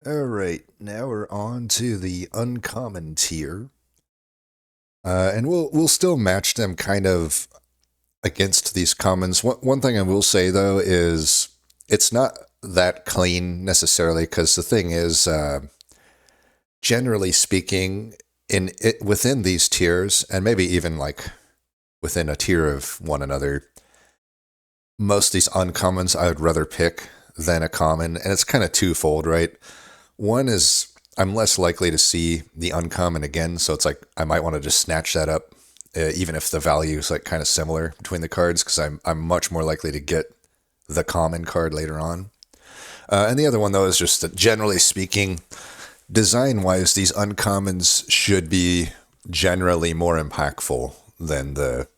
Alright, now we're on to the uncommon tier. And we'll still match them kind of against these commons. One thing I will say though is it's not that clean necessarily, because the thing is, generally speaking, within these tiers, and maybe even like within a tier of one another, most of these uncommons I would rather pick than a common, and it's kind of twofold, right? One is I'm less likely to see the uncommon again, so it's like I might want to just snatch that up, even if the value is like kind of similar between the cards, because I'm much more likely to get the common card later on. And the other one though is just that generally speaking, design-wise, these uncommons should be generally more impactful than the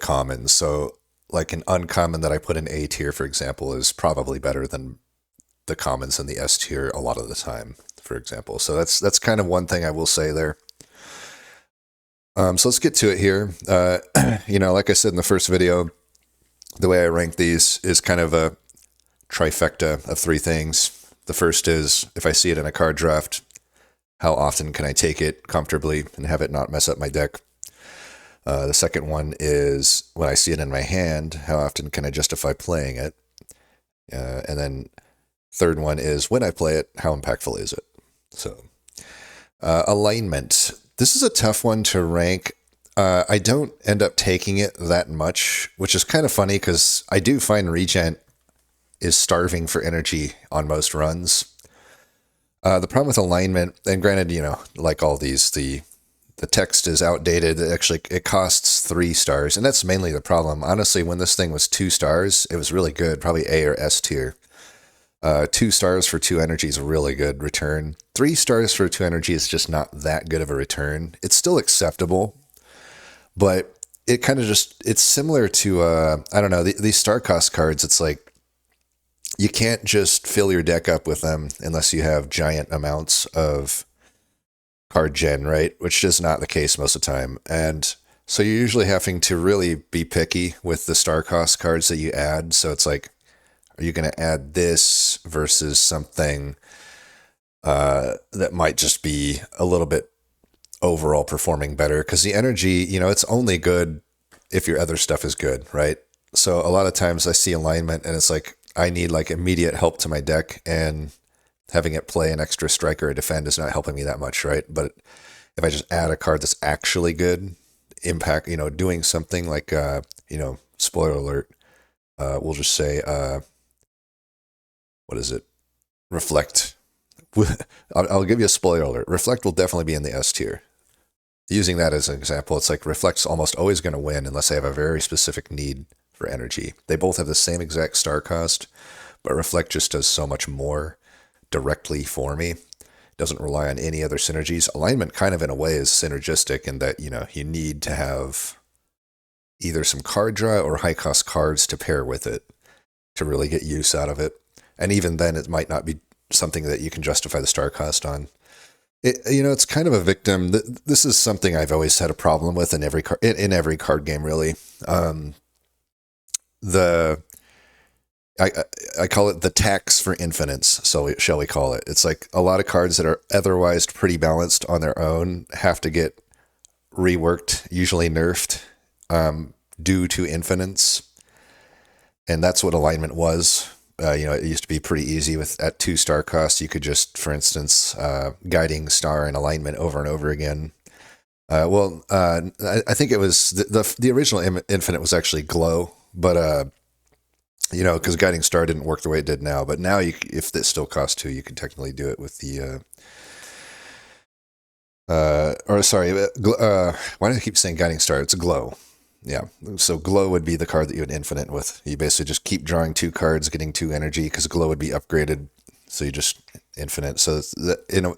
commons. So like an uncommon that I put in A tier, for example, is probably better than the commons in the S tier a lot of the time, for example. So that's kind of one thing I will say there. So let's get to it here. Like I said in the first video, the way I rank these is kind of a trifecta of three things. The first is, if I see it in a card draft, how often can I take it comfortably and have it not mess up my deck? The second one is, when I see it in my hand, how often can I justify playing it? And then third one is, when I play it, how impactful is it? So, alignment. This is a tough one to rank. I don't end up taking it that much, which is kind of funny because I do find Regent is starving for energy on most runs. The problem with alignment, and granted, like all these, the text is outdated. It costs 3 stars, and that's mainly the problem. Honestly, when this thing was 2 stars, it was really good, probably A or S tier. 2 stars for 2 energy is a really good return. 3 stars for 2 energy is just not that good of a return. It's still acceptable, but it kind of it's similar to, I don't know, these star cost cards. It's like, you can't just fill your deck up with them unless you have giant amounts of card gen, right? Which is not the case most of the time. And so you're usually having to really be picky with the star cost cards that you add. So it's like, are you going to add this versus something that might just be a little bit overall performing better? Because the energy, it's only good if your other stuff is good, right? So a lot of times I see alignment and it's like, I need like immediate help to my deck, and having it play an extra strike or a defend is not helping me that much, right? But if I just add a card that's actually good, impact, doing something like, spoiler alert, we'll just say, what is it? Reflect. I'll give you a spoiler alert. Reflect will definitely be in the S tier. Using that as an example, it's like Reflect's almost always going to win unless they have a very specific need for energy. They both have the same exact star cost, but Reflect just does so much more directly for me. Doesn't rely on any other synergies. Alignment kind of in a way is synergistic in that, you need to have either some card draw or high cost cards to pair with it to really get use out of it. And even then it might not be something that you can justify the star cost on. It's kind of a victim. This is something I've always had a problem with in every card game, really. I call it the tax for infinites, so shall we call it. It's like a lot of cards that are otherwise pretty balanced on their own have to get reworked, usually nerfed, due to infinites. And that's what alignment was. It used to be pretty easy at 2 star cost. You could just, for instance, guiding star and alignment over and over again. I think it was the original infinite was actually glow, but because guiding star didn't work the way it did now. But now, if it still costs 2, you can technically do it with the. Why do I keep saying guiding star? It's a glow. Yeah, so glow would be the card that you would infinite with. You basically just keep drawing 2 cards, getting 2 energy, because glow would be upgraded, so you just infinite. So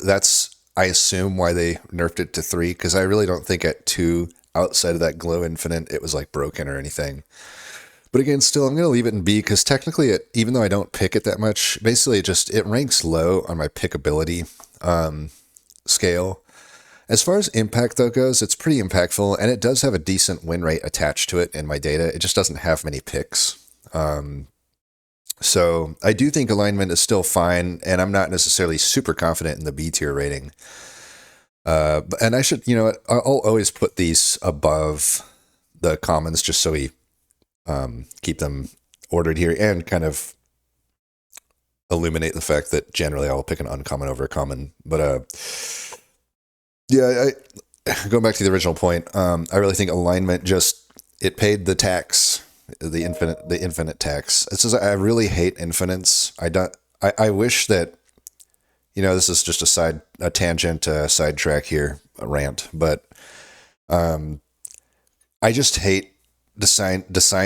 that's, I assume, why they nerfed it to 3, because I really don't think at 2, outside of that glow infinite, it was like broken or anything. But again, still, I'm going to leave it in B, because technically, even though I don't pick it that much, basically it ranks low on my pickability scale. As far as impact, though, goes, it's pretty impactful, and it does have a decent win rate attached to it in my data. It just doesn't have many picks. So I do think alignment is still fine, and I'm not necessarily super confident in the B tier rating. And I should, I'll always put these above the commons just so we keep them ordered here and kind of illuminate the fact that generally I'll pick an uncommon over a common. But yeah, going back to the original point, I really think alignment it paid the tax, the infinite tax. It's just, I really hate infinites. I wish that, this is just a tangent, sidetrack here, a rant, but I just hate design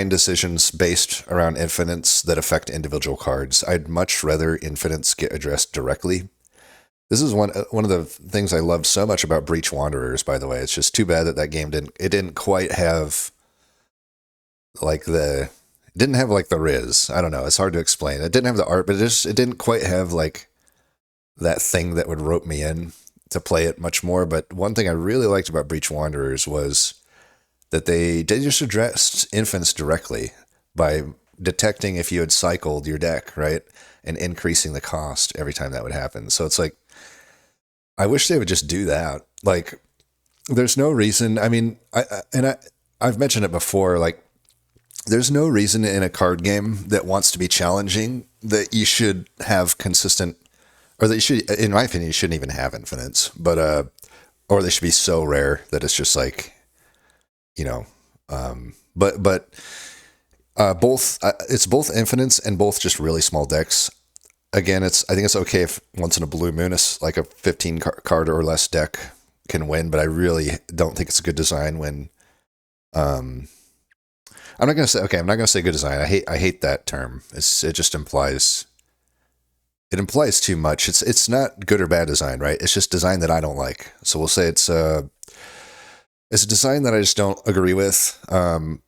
decisions based around infinites that affect individual cards. I'd much rather infinites get addressed directly. This is one of the things I loved so much about Breach Wanderers, by the way. It's just too bad that game didn't quite have it didn't have like the Riz. I don't know. It's hard to explain. It didn't have the art, but it didn't quite have like that thing that would rope me in to play it much more. But one thing I really liked about Breach Wanderers was that they just addressed infants directly by detecting if you had cycled your deck, right? And increasing the cost every time that would happen. So it's like, I wish they would just do that. Like, there's no reason. I mean, I've mentioned it before, like, there's no reason in a card game that wants to be challenging that you should have consistent, or that you should, in my opinion, you shouldn't even have infinites, but, or they should be so rare that it's just like, but both, it's both infinites and both just really small decks. Again, I think it's okay if once in a blue moon, it's like a 15 card or less deck can win, but I really don't think it's a good design when, I'm not going to say good design. I hate that term. It just implies too much. It's not good or bad design, right? It's just design that I don't like. So we'll say it's a design that I just don't agree with,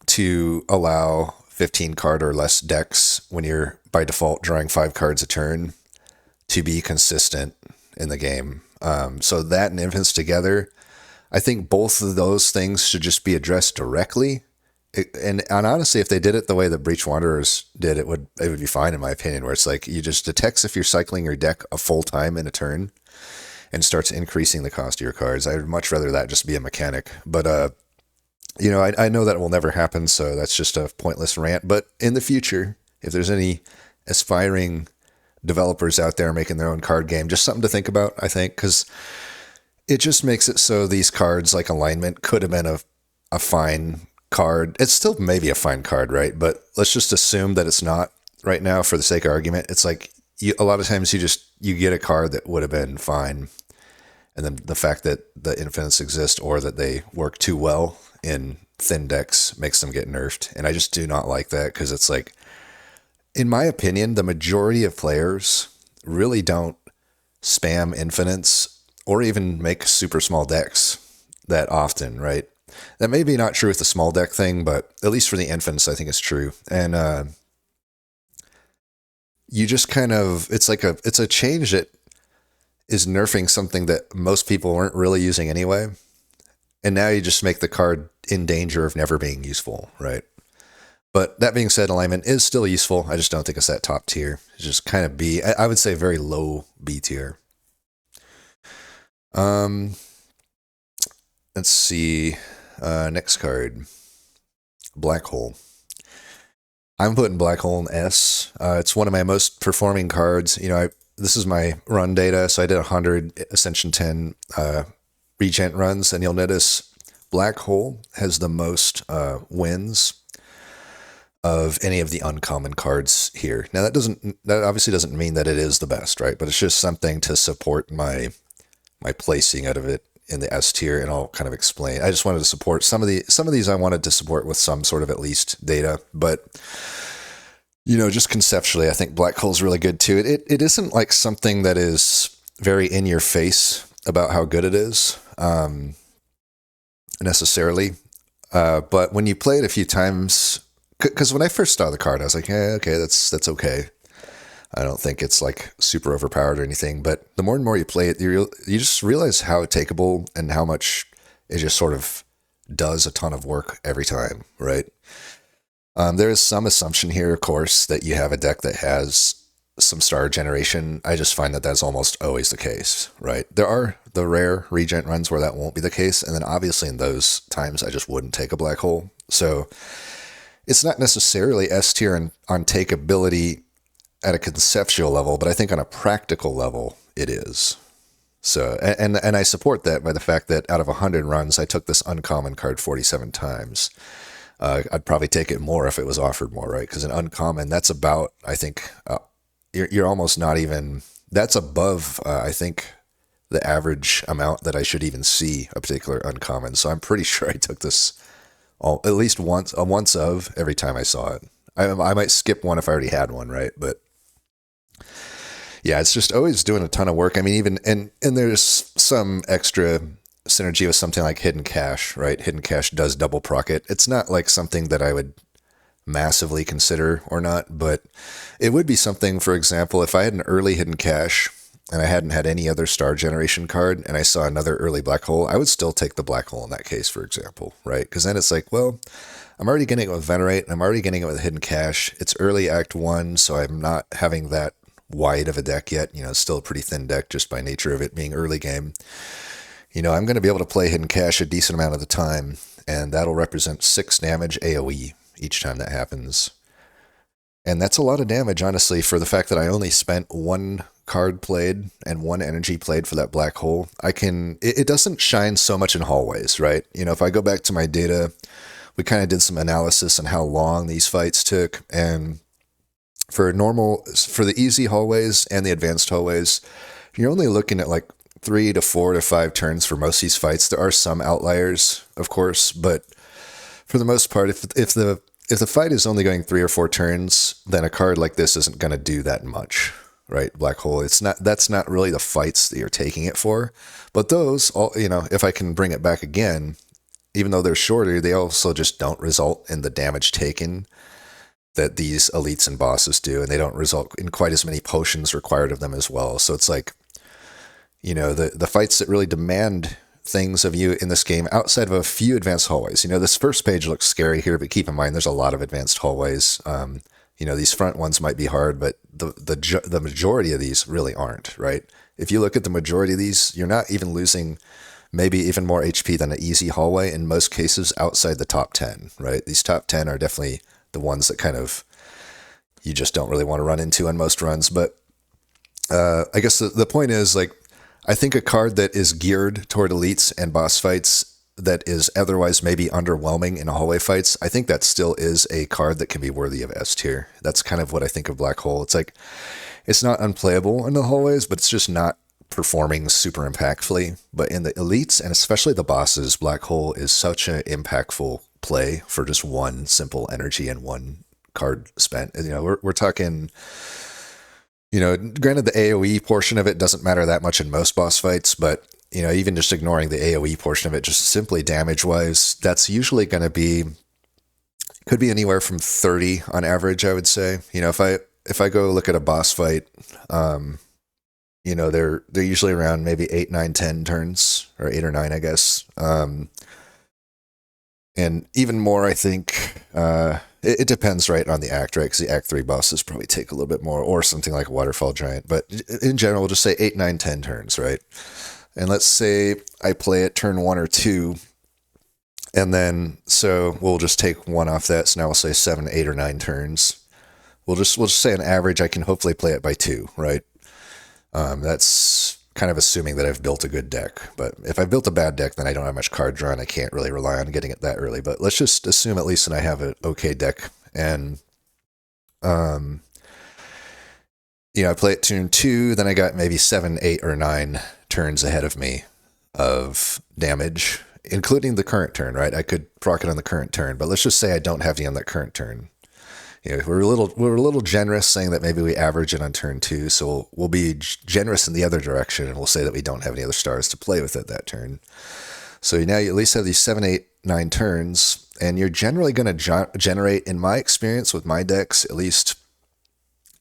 to allow 15 card or less decks when you're by default drawing 5 cards a turn to be consistent in the game. So that and infants together, I think both of those things should just be addressed directly. And honestly, if they did it the way the Breach Wanderers did, it would be fine in my opinion, where it's like you just detects if you're cycling your deck a full time in a turn and starts increasing the cost of your cards. I would much rather that just be a mechanic. But, I know that will never happen, so that's just a pointless rant. But in the future, if there's any aspiring developers out there making their own card game, just something to think about, I think, because it just makes it so these cards, like alignment, could have been a fine card. It's still maybe a fine card, right? But let's just assume that it's not right now for the sake of argument. It's like a lot of times you get a card that would have been fine. And then the fact that the infinites exist or that they work too well in thin decks makes them get nerfed. And I just do not like that, because it's like, in my opinion, the majority of players really don't spam infinites or even make super small decks that often, right? That may be not true with the small deck thing, but at least for the infants, I think it's true. And you just kind of, it's a change that is nerfing something that most people weren't really using anyway. And now you just make the card in danger of never being useful, right? But that being said, alignment is still useful. I just don't think it's that top tier. It's just kind of B. I would say very low B tier. Let's see. Next card. Black Hole. I'm putting Black Hole in S. It's one of my most performing cards. This is my run data, so I did 100 Ascension 10 Regent runs, and you'll notice Black Hole has the most wins of any of the uncommon cards here. Now that obviously doesn't mean that it is the best, right? But it's just something to support my placing out of it in the S tier, and I'll kind of explain. I just wanted to support some of these I wanted to support with some sort of at least data, but just conceptually, I think Black Hole is really good too. It isn't like something that is very in your face about how good it is, necessarily. But when you play it a few times, because when I first saw the card, I was like, yeah, okay, that's okay. I don't think it's like super overpowered or anything. But the more and more you play it, you just realize how takeable and how much it just sort of does a ton of work every time, right? There is some assumption here, of course, that you have a deck that has some star generation. I just find that that's almost always the case, right? There are the rare Regent runs where that won't be the case, and then obviously in those times I just wouldn't take a black hole. So it's not necessarily S tier on takeability at a conceptual level, but I think on a practical level it is. So and I support that by the fact that out of 100 runs, I took this uncommon card 47 times. I'd probably take it more if it was offered more, right? Because an uncommon, that's about, I think, you're almost not even, that's above, I think, the average amount that I should even see a particular uncommon. So I'm pretty sure I took this at least once, a once of every time I saw it. I might skip one if I already had one, right? But yeah, it's just always doing a ton of work. I mean, even, and there's some extra synergy with something like Hidden Cache, right? Hidden Cache does double proc it. It's not like something that I would massively consider or not, but it would be something, for example, if I had an early Hidden Cache and I hadn't had any other star generation card and I saw another early black hole, I would still take the black hole in that case, for example, right? Because then it's like, well, I'm already getting it with Venerate and I'm already getting it with Hidden Cache. It's early Act 1, so I'm not having that wide of a deck yet. You know, it's still a pretty thin deck just by nature of it being early game. You know, I'm going to be able to play Hidden Cache a decent amount of the time, and that'll represent 6 damage AoE each time that happens. And that's a lot of damage, honestly, for the fact that I only spent 1 card played and 1 energy played for that black hole. It doesn't shine so much in hallways, right? You know, if I go back to my data, we kind of did some analysis on how long these fights took, and for the easy hallways and the advanced hallways, you're only looking at like 3 to 4 to 5 turns for most of these fights. There are some outliers, of course, but for the most part, if the fight is only going 3 or 4 turns, then a card like this isn't going to do that much, right? Black hole. That's not really the fights that you're taking it for. But those, all, you know, if I can bring it back again, even though they're shorter, they also just don't result in the damage taken that these elites and bosses do, and they don't result in quite as many potions required of them as well. So it's like, you know, the fights that really demand things of you in this game outside of a few advanced hallways. You know, this first page looks scary here, but keep in mind there's a lot of advanced hallways. You know, these front ones might be hard, but the majority of these really aren't, right? If you look at the majority of these, you're not even losing maybe even more HP than an easy hallway in most cases outside the top 10, right? These top 10 are definitely the ones that kind of you just don't really want to run into on most runs. But I guess the point is, like, I think a card that is geared toward elites and boss fights that is otherwise maybe underwhelming in hallway fights, I think that still is a card that can be worthy of S tier. That's kind of what I think of Black Hole. It's like, it's not unplayable in the hallways, but it's just not performing super impactfully. But in the elites, and especially the bosses, Black Hole is such an impactful play for just 1 simple energy and 1 card spent. And, you know, we're talking, you know, granted the AoE portion of it doesn't matter that much in most boss fights, but, you know, even just ignoring the AoE portion of it, just simply damage-wise, that's usually going to be, could be anywhere from 30 on average, I would say. You know, if I go look at a boss fight, you know, they're usually around maybe 8, 9, 10 turns, or 8 or 9, I guess. And even more, I think, it depends, right, on the act, right? Because the Act 3 bosses probably take a little bit more, or something like a Waterfall Giant. But in general, we'll just say 8, 9, 10 turns, right? And let's say I play it turn 1 or 2, and then, so we'll just take 1 off that, so now we'll say 7, 8, or 9 turns. We'll just say on average, I can hopefully play it by 2, right? That's kind of assuming that I've built a good deck. But if I've built a bad deck, then I don't have much card draw, and I can't really rely on getting it that early. But let's just assume at least that I have an okay deck. And, you know, I play it turn 2, then I got maybe 7, 8, or 9 turns ahead of me of damage, including the current turn, right? I could proc it on the current turn, but let's just say I don't have any on that current turn. You know, we're a little generous saying that maybe we average it on turn 2, so we'll be generous in the other direction, and we'll say that we don't have any other stars to play with at that turn. So now you at least have these 7, 8, 9 turns, and you're generally going to generate, in my experience with my decks, at least,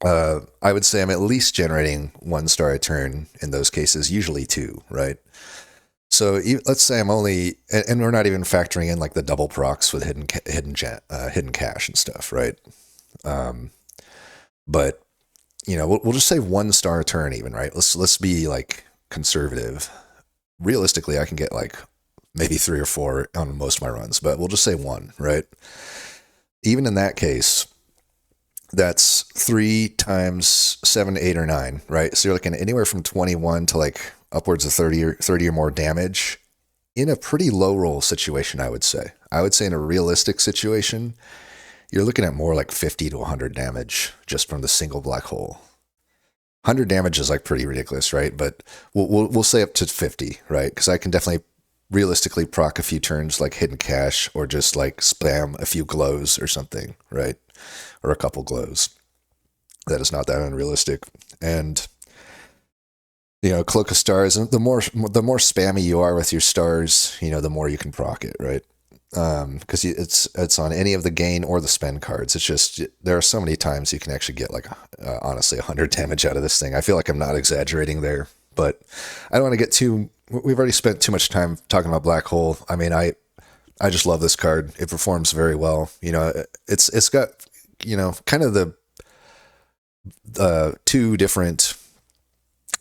I would say I'm at least generating 1 star a turn in those cases, usually 2, right? So let's say I'm only, and we're not even factoring in like the double procs with hidden cache and stuff, right? Um, but we'll just say 1 star turn even, right? Let's be like conservative. Realistically, I can get like maybe 3 or 4 on most of my runs, but we'll just say one, right? Even in that case, that's 3 times 7, 8, or 9, right? So you're looking at anywhere from 21 to like upwards of 30 or more damage in a pretty low roll situation, I would say. I would say in a realistic situation, you're looking at more like 50 to 100 damage just from the single black hole. 100 damage is like pretty ridiculous, right? But we'll say up to 50, right? Because I can definitely realistically proc a few turns like hidden cache or just like spam a few glows or something, right? Or a couple glows. That is not that unrealistic. And Cloak of Stars, and the more spammy you are with your stars, the more you can proc it, right? Because it's on any of the gain or the spend cards. It's just there are so many times you can actually get like honestly 100 damage out of this thing. I feel like I'm not exaggerating there, but I don't want to get too. We've already spent too much time talking about Black Hole. I mean, I just love this card. It performs very well. It's got kind of the two different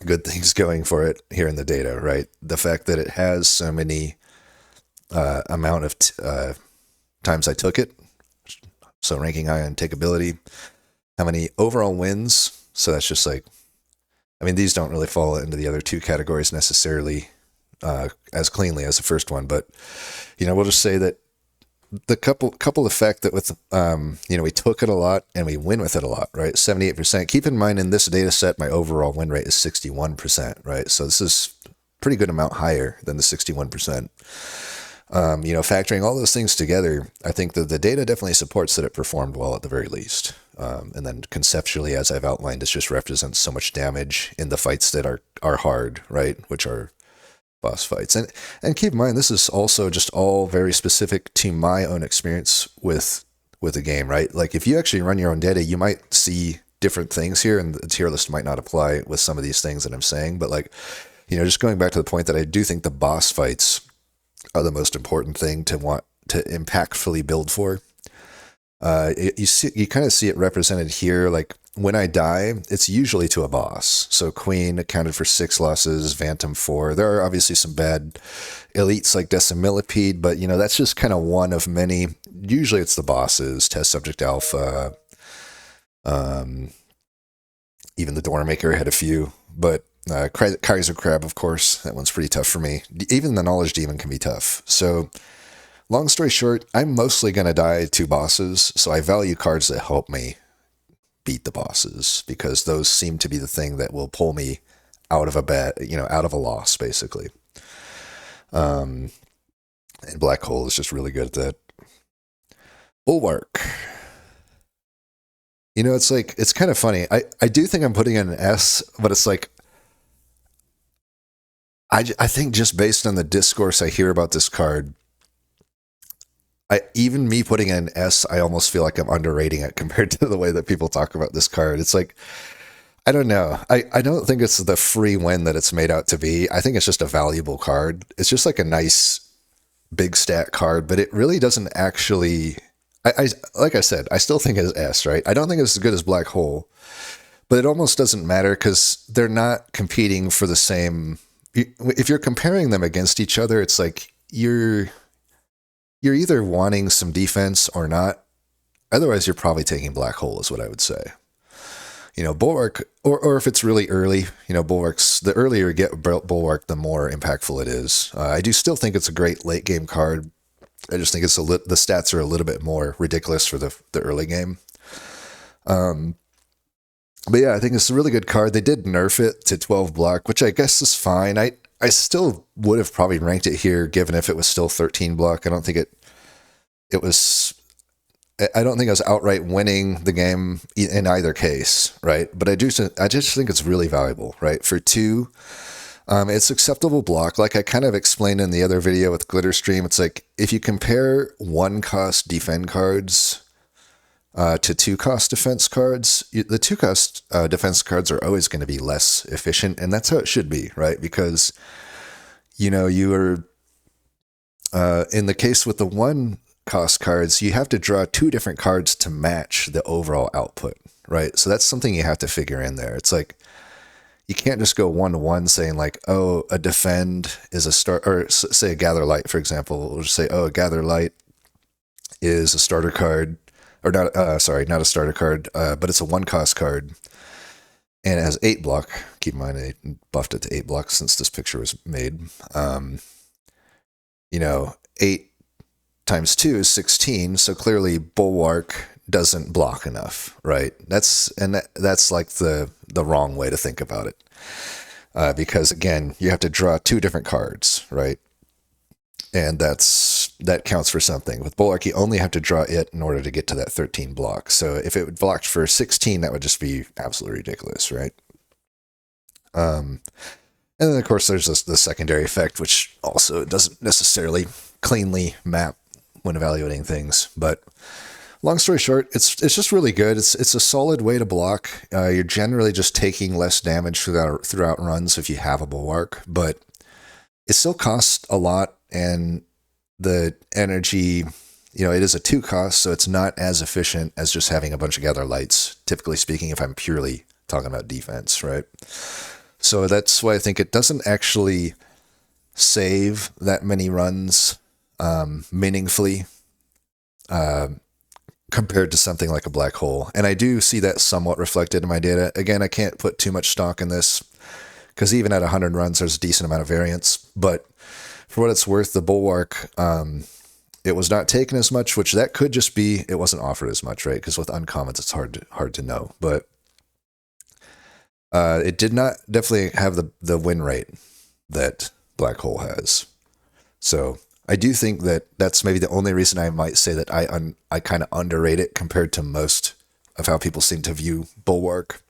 good things going for it here in the data, right? The fact that it has so many amount of times I took it, so ranking high on takeability, how many overall wins, so that's just like, I mean, these don't really fall into the other two categories necessarily as cleanly as the first one, but we'll just say that the couple effect that with we took it a lot and we win with it a lot, right? 78%. Keep in mind in this data set my overall win rate is 61%, right? So this is pretty good amount higher than the 61%. Factoring all those things together, I think that the data definitely supports that it performed well at the very least. And then conceptually, as I've outlined, it just represents so much damage in the fights that are hard, right? Which are boss fights. And keep in mind, this is also just all very specific to my own experience with the game, right? Like if you actually run your own data, you might see different things here, and the tier list might not apply with some of these things that I'm saying. But like, just going back to the point that I do think the boss fights are the most important thing to want to impactfully build for. You kind of see it represented here. Like when I die, it's usually to a boss. So Queen accounted for 6 losses, Phantom 4. There are obviously some bad elites like Decimillipede, but that's just kind of one of many. Usually it's the bosses, Test Subject Alpha. Even the Doormaker had a few, but Kaiser Crab, of course, that one's pretty tough for me. Even the Knowledge Demon can be tough. So long story short, I'm mostly going to die to bosses, so I value cards that help me beat the bosses, because those seem to be the thing that will pull me out of out of a loss, basically. And Black Hole is just really good at that. Bulwark. It's kind of funny. I do think I'm putting in an S, but it's like, I think just based on the discourse I hear about this card, even me putting in an S, I almost feel like I'm underrating it compared to the way that people talk about this card. It's like, I don't know. I don't think it's the free win that it's made out to be. I think it's just a valuable card. It's just like a nice big stat card, but it really doesn't actually. I like I said, I still think it's S, right? I don't think it's as good as Black Hole, but it almost doesn't matter because they're not competing for the same. If you're comparing them against each other, it's like you're either wanting some defense or not. Otherwise, you're probably taking Black Hole, is what I would say. Bulwark, or if it's really early, Bulwark's, the earlier you get Bulwark, the more impactful it is. I do still think it's a great late game card. I just think the stats are a little bit more ridiculous for the early game. But yeah, I think it's a really good card. They did nerf it to 12 block, which I guess is fine. I still would have probably ranked it here, given if it was still 13 block. I don't think it was. I don't think I was outright winning the game in either case, right? But I just think it's really valuable, right? For 2, it's acceptable block. Like I kind of explained in the other video with Glitter Stream, it's like if you compare 1-cost defend cards to 2-cost defense cards, the 2-cost defense cards are always going to be less efficient, and that's how it should be, right? Because you are in the case with the one cost cards, you have to draw two different cards to match the overall output, right? So that's something you have to figure in there. It's like you can't just go 1-to-1 saying like, oh, a defend is a start, or say a gather light, for example. We'll just say, oh, a gather light is a starter card, or not, not a starter card, but it's a one cost card. And it has 8 block. Keep in mind, I buffed it to 8 block since this picture was made. 8 times 2 is 16. So clearly Bulwark doesn't block enough, right? That's like the wrong way to think about it. Because again, you have to draw 2 different cards, right? And that counts for something. With Bulwark, you only have to draw it in order to get to that 13 block. So if it blocked for 16, that would just be absolutely ridiculous, right? And then, of course, there's the secondary effect, which also doesn't necessarily cleanly map when evaluating things. But long story short, it's just really good. It's a solid way to block. You're generally just taking less damage throughout runs if you have a Bulwark, but it still costs a lot, and the energy, it is a 2 cost, so it's not as efficient as just having a bunch of gather lights, typically speaking, if I'm purely talking about defense, right? So that's why I think it doesn't actually save that many runs meaningfully compared to something like a black hole. And I do see that somewhat reflected in my data. Again, I can't put too much stock in this because even at 100 runs, there's a decent amount of variance. But for what it's worth, the Bulwark, it was not taken as much, which that could just be it wasn't offered as much, right? Because with uncommons, it's hard to know. But it did not definitely have the win rate that black hole has. So I do think that that's maybe the only reason I might say that I kind of underrate it compared to most of how people seem to view Bulwark.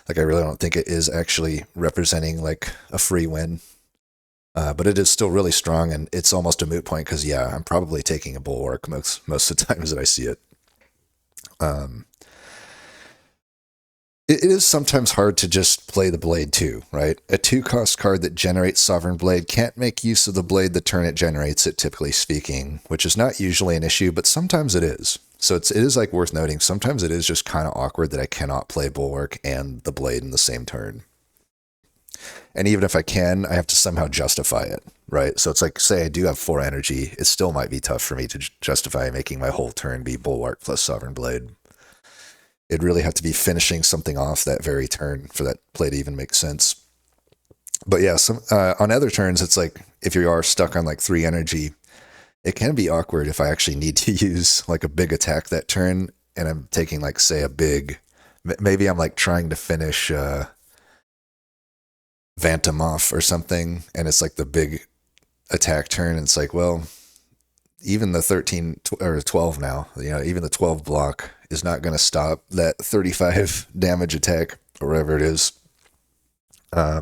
Like, I really don't think it is actually representing like a free win. But it is still really strong, and it's almost a moot point because, yeah, I'm probably taking a Bulwark most of the times that I see it. It is sometimes hard to just play the Blade too, right? A 2-cost card that generates Sovereign Blade can't make use of the Blade the turn it generates it, typically speaking, which is not usually an issue, but sometimes it is. So it is like worth noting. Sometimes it is just kind of awkward that I cannot play Bulwark and the Blade in the same turn. And even if I can, I have to somehow justify it, right? So it's like, say I do have 4 energy, it still might be tough for me to justify making my whole turn be Bulwark plus Sovereign Blade. It'd really have to be finishing something off that very turn for that play to even make sense. But yeah, on other turns, it's like if you are stuck on like 3 energy, it can be awkward if I actually need to use like a big attack that turn, and I'm taking like, say, maybe I'm like trying to finish Phantom off or something, and it's like the big attack turn, and it's like, well, even the 13 or 12 now, even the 12 block is not going to stop that 35 damage attack or whatever it is.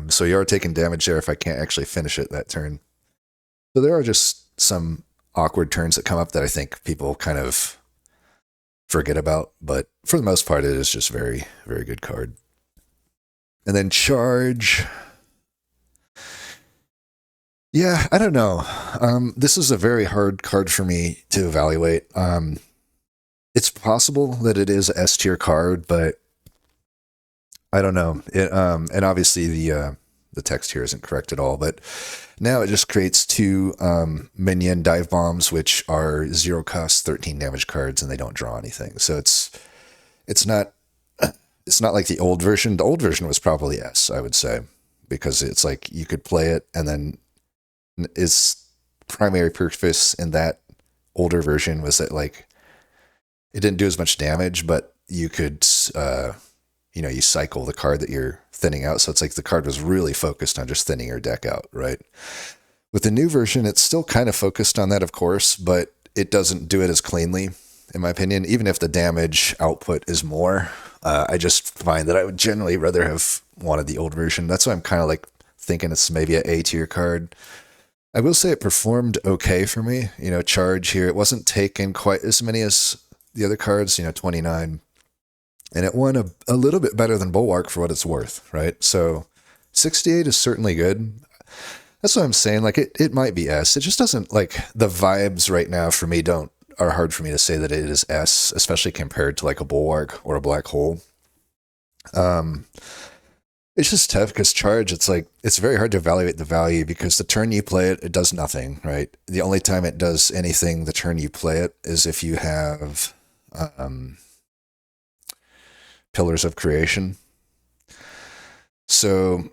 So you are taking damage there if I can't actually finish it that turn. So there are just some awkward turns that come up that I think people kind of forget about, but for the most part, it is just very, very good card. And then Charge. Yeah, I don't know. This is a very hard card for me to evaluate. It's possible that it is a S tier card, but I don't know. And obviously the text here isn't correct at all. But now it just creates 2 minion dive bombs, which are 0 cost 13 damage cards, and they don't draw anything. So it's not like the old version. The old version was probably S, I would say, because it's like you could play it, and then its primary purpose in that older version was that like it didn't do as much damage, but you could you cycle the card that you're thinning out. So it's like the card was really focused on just thinning your deck out, right? With the new version, it's still kind of focused on that, of course, but it doesn't do it as cleanly, in my opinion. Even if the damage output is more, I just find that I would generally rather have wanted the old version. That's why I'm kind of like thinking it's maybe an A tier card. I will say it performed okay for me. Charge here, it wasn't taken quite as many as the other cards, 29. And it won a little bit better than Bulwark for what it's worth, right? So 68 is certainly good. That's what I'm saying. Like it might be S. It just doesn't like the vibes right now for me don't are hard for me to say that it is S, especially compared to like a bulwark or a black hole. Um, it's just tough because charge. It's like it's very hard to evaluate the value because the turn you play it, it does nothing. Right. The only time it does anything the turn you play it is if you have um, pillars of creation. So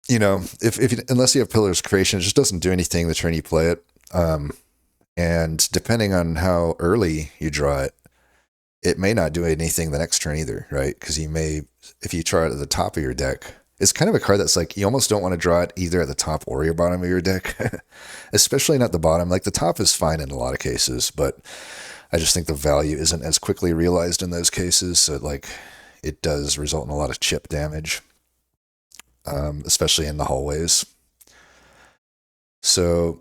if unless you have pillars of creation, it just doesn't do anything the turn you play it. And depending on how early you draw it, it may not do anything the next turn either, right? Because you may, if you draw it at the top of your deck, it's kind of a card that's like you almost don't want to draw it either at the top or your bottom of your deck, especially not the bottom. Like the top is fine in a lot of cases, but I just think the value isn't as quickly realized in those cases. So like it does result in a lot of chip damage, especially in the hallways. So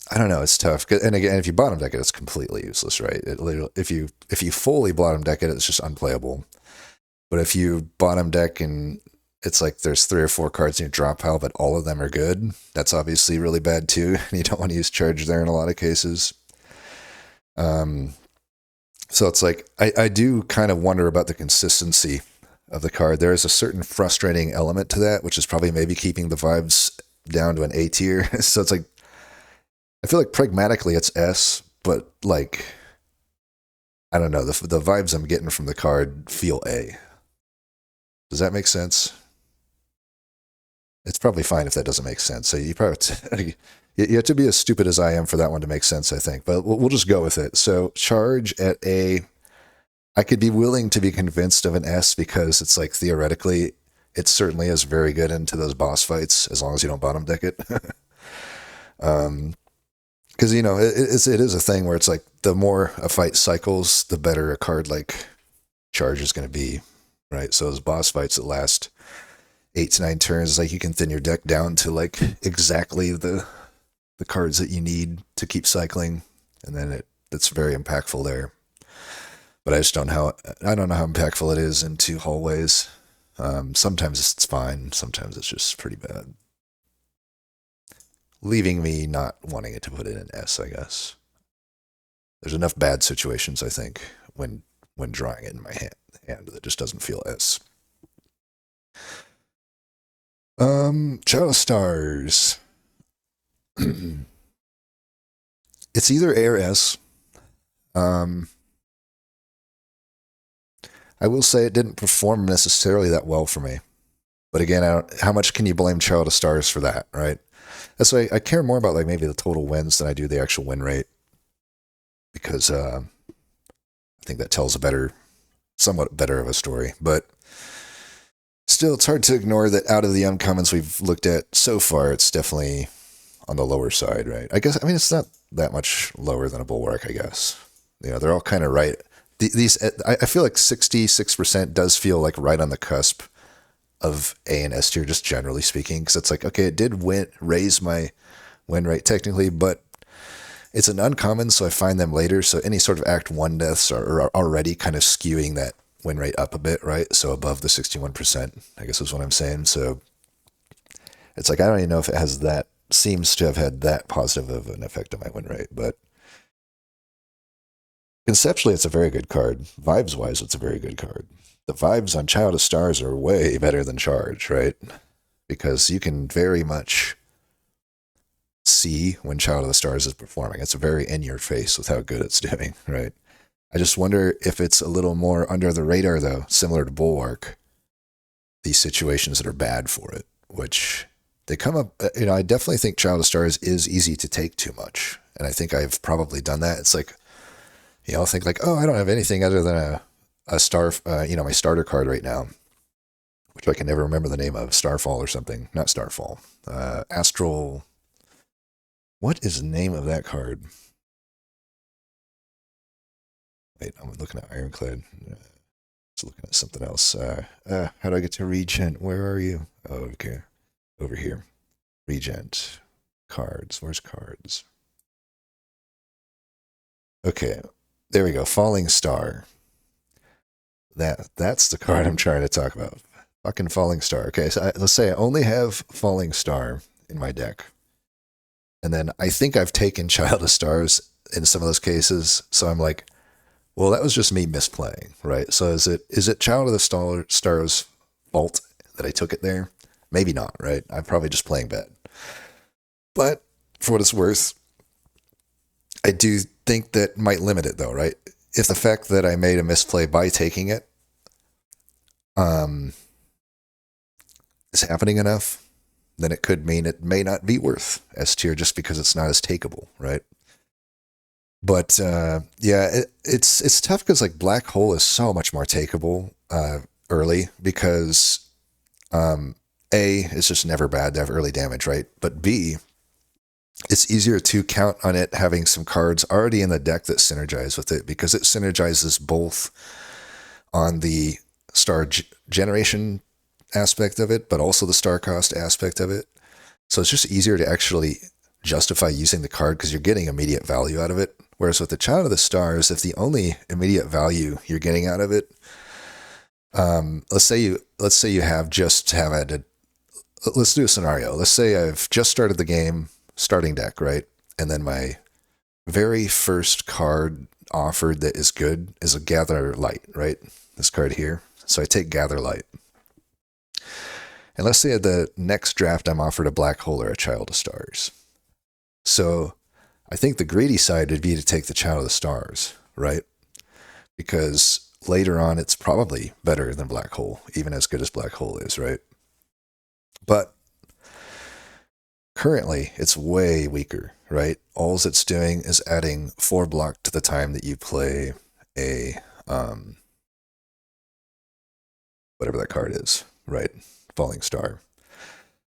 I don't know. It's tough. And again, if you bottom deck it, it's completely useless, right? If you fully bottom deck it, it's just unplayable. But if you bottom deck and it's like there's 3 or 4 cards in your drop pile, but all of them are good, that's obviously really bad too. And you don't want to use charge there in a lot of cases. So it's like I do kind of wonder about the consistency of the card. There is a certain frustrating element to that, which is probably maybe keeping the vibes down to an A tier. So it's like I feel like pragmatically it's S, but like I don't know, the vibes I'm getting from the card feel A. Does that make sense? It's probably fine if that doesn't make sense. So you probably you have to be as stupid as I am for that one to make sense, I think. But we'll just go with it. So charge at A. I could be willing to be convinced of an S because it's like theoretically it certainly is very good into those boss fights as long as you don't bottom deck it. Because it is a thing where it's like the more a fight cycles, the better a card like charge is going to be, right? So those boss fights that last 8 to 9 turns, like you can thin your deck down to like exactly the cards that you need to keep cycling, and then it's very impactful there. But I don't know how impactful it is into hallways. Sometimes it's fine, sometimes it's just pretty bad, leaving me not wanting it to put it in S, I guess. There's enough bad situations, I think, when drawing it in my hand that just doesn't feel S. Child of Stars. It's either A or S. I will say it didn't perform necessarily that well for me. But again, how much can you blame Child of Stars for that, right? That's why I care more about like maybe the total wins than I do the actual win rate. Because I think that tells somewhat better of a story. But still, it's hard to ignore that out of the uncommons we've looked at so far, it's definitely on the lower side, right? I mean, it's not that much lower than a Bulwark, I guess. They're all kind of right. I feel like 66% does feel like right on the cusp of A and S tier, just generally speaking, because it's like, okay, it did raise my win rate technically, but it's an uncommon, so I find them later. So any sort of Act 1 deaths are already kind of skewing that win rate up a bit, right? So above the 61%, I guess is what I'm saying. So it's like, I don't even know if it seems to have had that positive of an effect on my win rate, but conceptually, it's a very good card. Vibes-wise, it's a very good card. The vibes on Child of Stars are way better than Charge, right? Because you can very much see when Child of the Stars is performing. It's very in your face with how good it's doing, right? I just wonder if it's a little more under the radar, though, similar to Bulwark, these situations that are bad for it, which they come up, I definitely think Child of Stars is easy to take too much. And I think I've probably done that. It's like, I'll think like, oh, I don't have anything other than a star, my starter card right now, which I can never remember the name of, Starfall or something. Not Starfall. Astral. What is the name of that card? Wait, I'm looking at Ironclad. Just looking at something else. How do I get to Regent? Where are you? Oh, okay. Over here. Regent. Cards. Where's cards? Okay. There we go. Falling Star. That's the card I'm trying to talk about. Fucking Falling Star. Okay, so let's say I only have Falling Star in my deck. And then I think I've taken Child of Stars in some of those cases. So I'm like, well, that was just me misplaying, right? So is it Child of the Stars fault that I took it there? Maybe not, right? I'm probably just playing bad. But for what it's worth, I do think that might limit it though, right? If the fact that I made a misplay by taking it um, is happening enough, then it could mean it may not be worth S tier just because it's not as takeable, right? But yeah, it's tough because like Black Hole is so much more takeable early because A, it's just never bad to have early damage, right? But B, it's easier to count on it having some cards already in the deck that synergize with it because it synergizes both on the generation aspect of it, but also the star cost aspect of it. So it's just easier to actually justify using the card because you're getting immediate value out of it. Whereas with the Child of the Stars, if the only immediate value you're getting out of it, let's say you have just have added. Let's do a scenario. Let's say I've just started the game, starting deck, right? And then my very first card offered that is good is a Gather Light, right? This card here. So I take Gather Light. And let's say at the next draft I'm offered a Black Hole or a Child of Stars. So I think the greedy side would be to take the Child of the Stars, right? Because later on it's probably better than Black Hole, even as good as Black Hole is, right? But currently it's way weaker, right? All it's doing is adding 4 block to the time that you play a whatever that card is, right? Falling Star.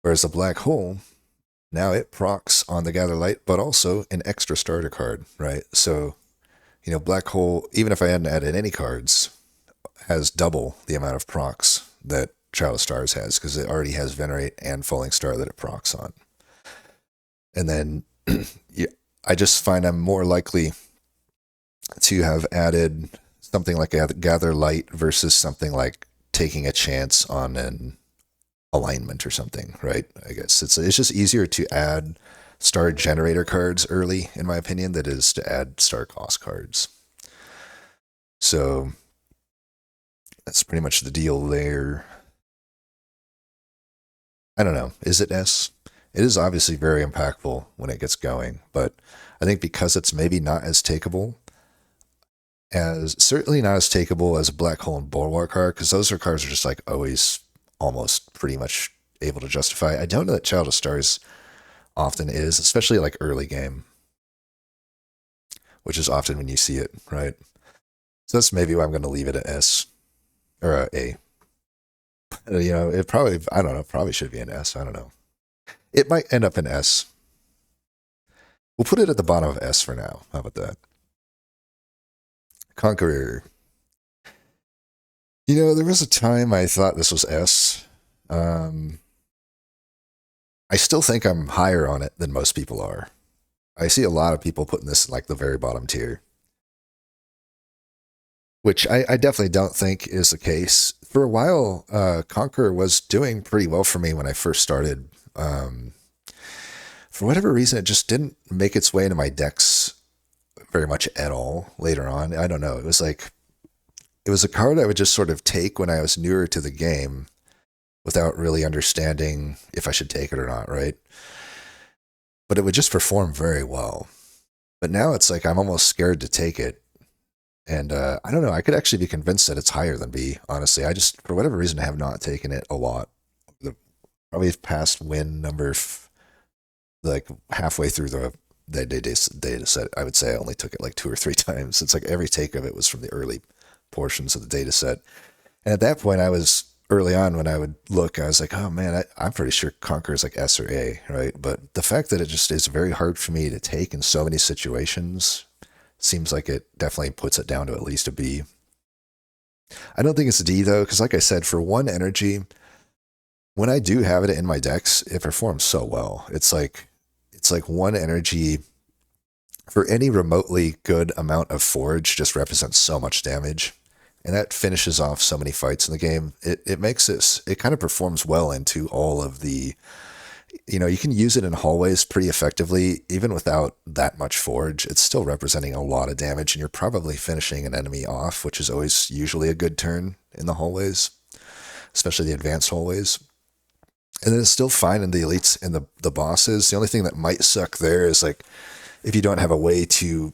Whereas the Black Hole, now it procs on the Gather Light, but also an extra starter card, right? So, Black Hole, even if I hadn't added any cards, has double the amount of procs that Child of Stars has because it already has Venerate and Falling Star that it procs on. And then I just find I'm more likely to have added something like a Gather Light versus something like taking a chance on an alignment or something, right? I guess it's just easier to add star generator cards early, in my opinion, than it is to add star cost cards. So that's pretty much the deal there. I don't know. Is it S? It is obviously very impactful when it gets going, but I think because it's maybe not as takeable, certainly not as takeable as a Black Hole and Bulwark card, because those cards are just like always almost pretty much able to justify. I don't know that Child of Stars often is, especially like early game, which is often when you see it, right? So that's maybe why I'm going to leave it at S or A. It probably, I don't know, probably should be an S. I don't know. It might end up in S. We'll put it at the bottom of S for now. How about that? Conqueror. There was a time I thought this was S. I still think I'm higher on it than most people are. I see a lot of people putting this in like the very bottom tier, which I definitely don't think is the case. For a while, Conqueror was doing pretty well for me when I first started. For whatever reason, it just didn't make its way into my decks very much at all later on. I don't know. It was a card I would just sort of take when I was newer to the game without really understanding if I should take it or not, right? But it would just perform very well. But now it's like I'm almost scared to take it. And I don't know. I could actually be convinced that it's higher than B, honestly. I just, for whatever reason, have not taken it a lot. Probably past win number, like halfway through the data set, I would say I only took it like 2 or 3 times. It's like every take of it was from the early portions of the data set. And at that point, I was early on when I would look, I was like, oh man, I'm pretty sure Conquer is like S or A, right? But the fact that it just is very hard for me to take in so many situations seems like it definitely puts it down to at least a B. I don't think it's a D though, because like I said, for 1 energy, when I do have it in my decks, it performs so well. It's like 1 energy for any remotely good amount of forage just represents so much damage. And that finishes off so many fights in the game. It makes it kind of performs well into all of the, you can use it in hallways pretty effectively, even without that much forge. It's still representing a lot of damage, and you're probably finishing an enemy off, which is always usually a good turn in the hallways, especially the advanced hallways. And then it's still fine in the elites and the bosses. The only thing that might suck there is like if you don't have a way to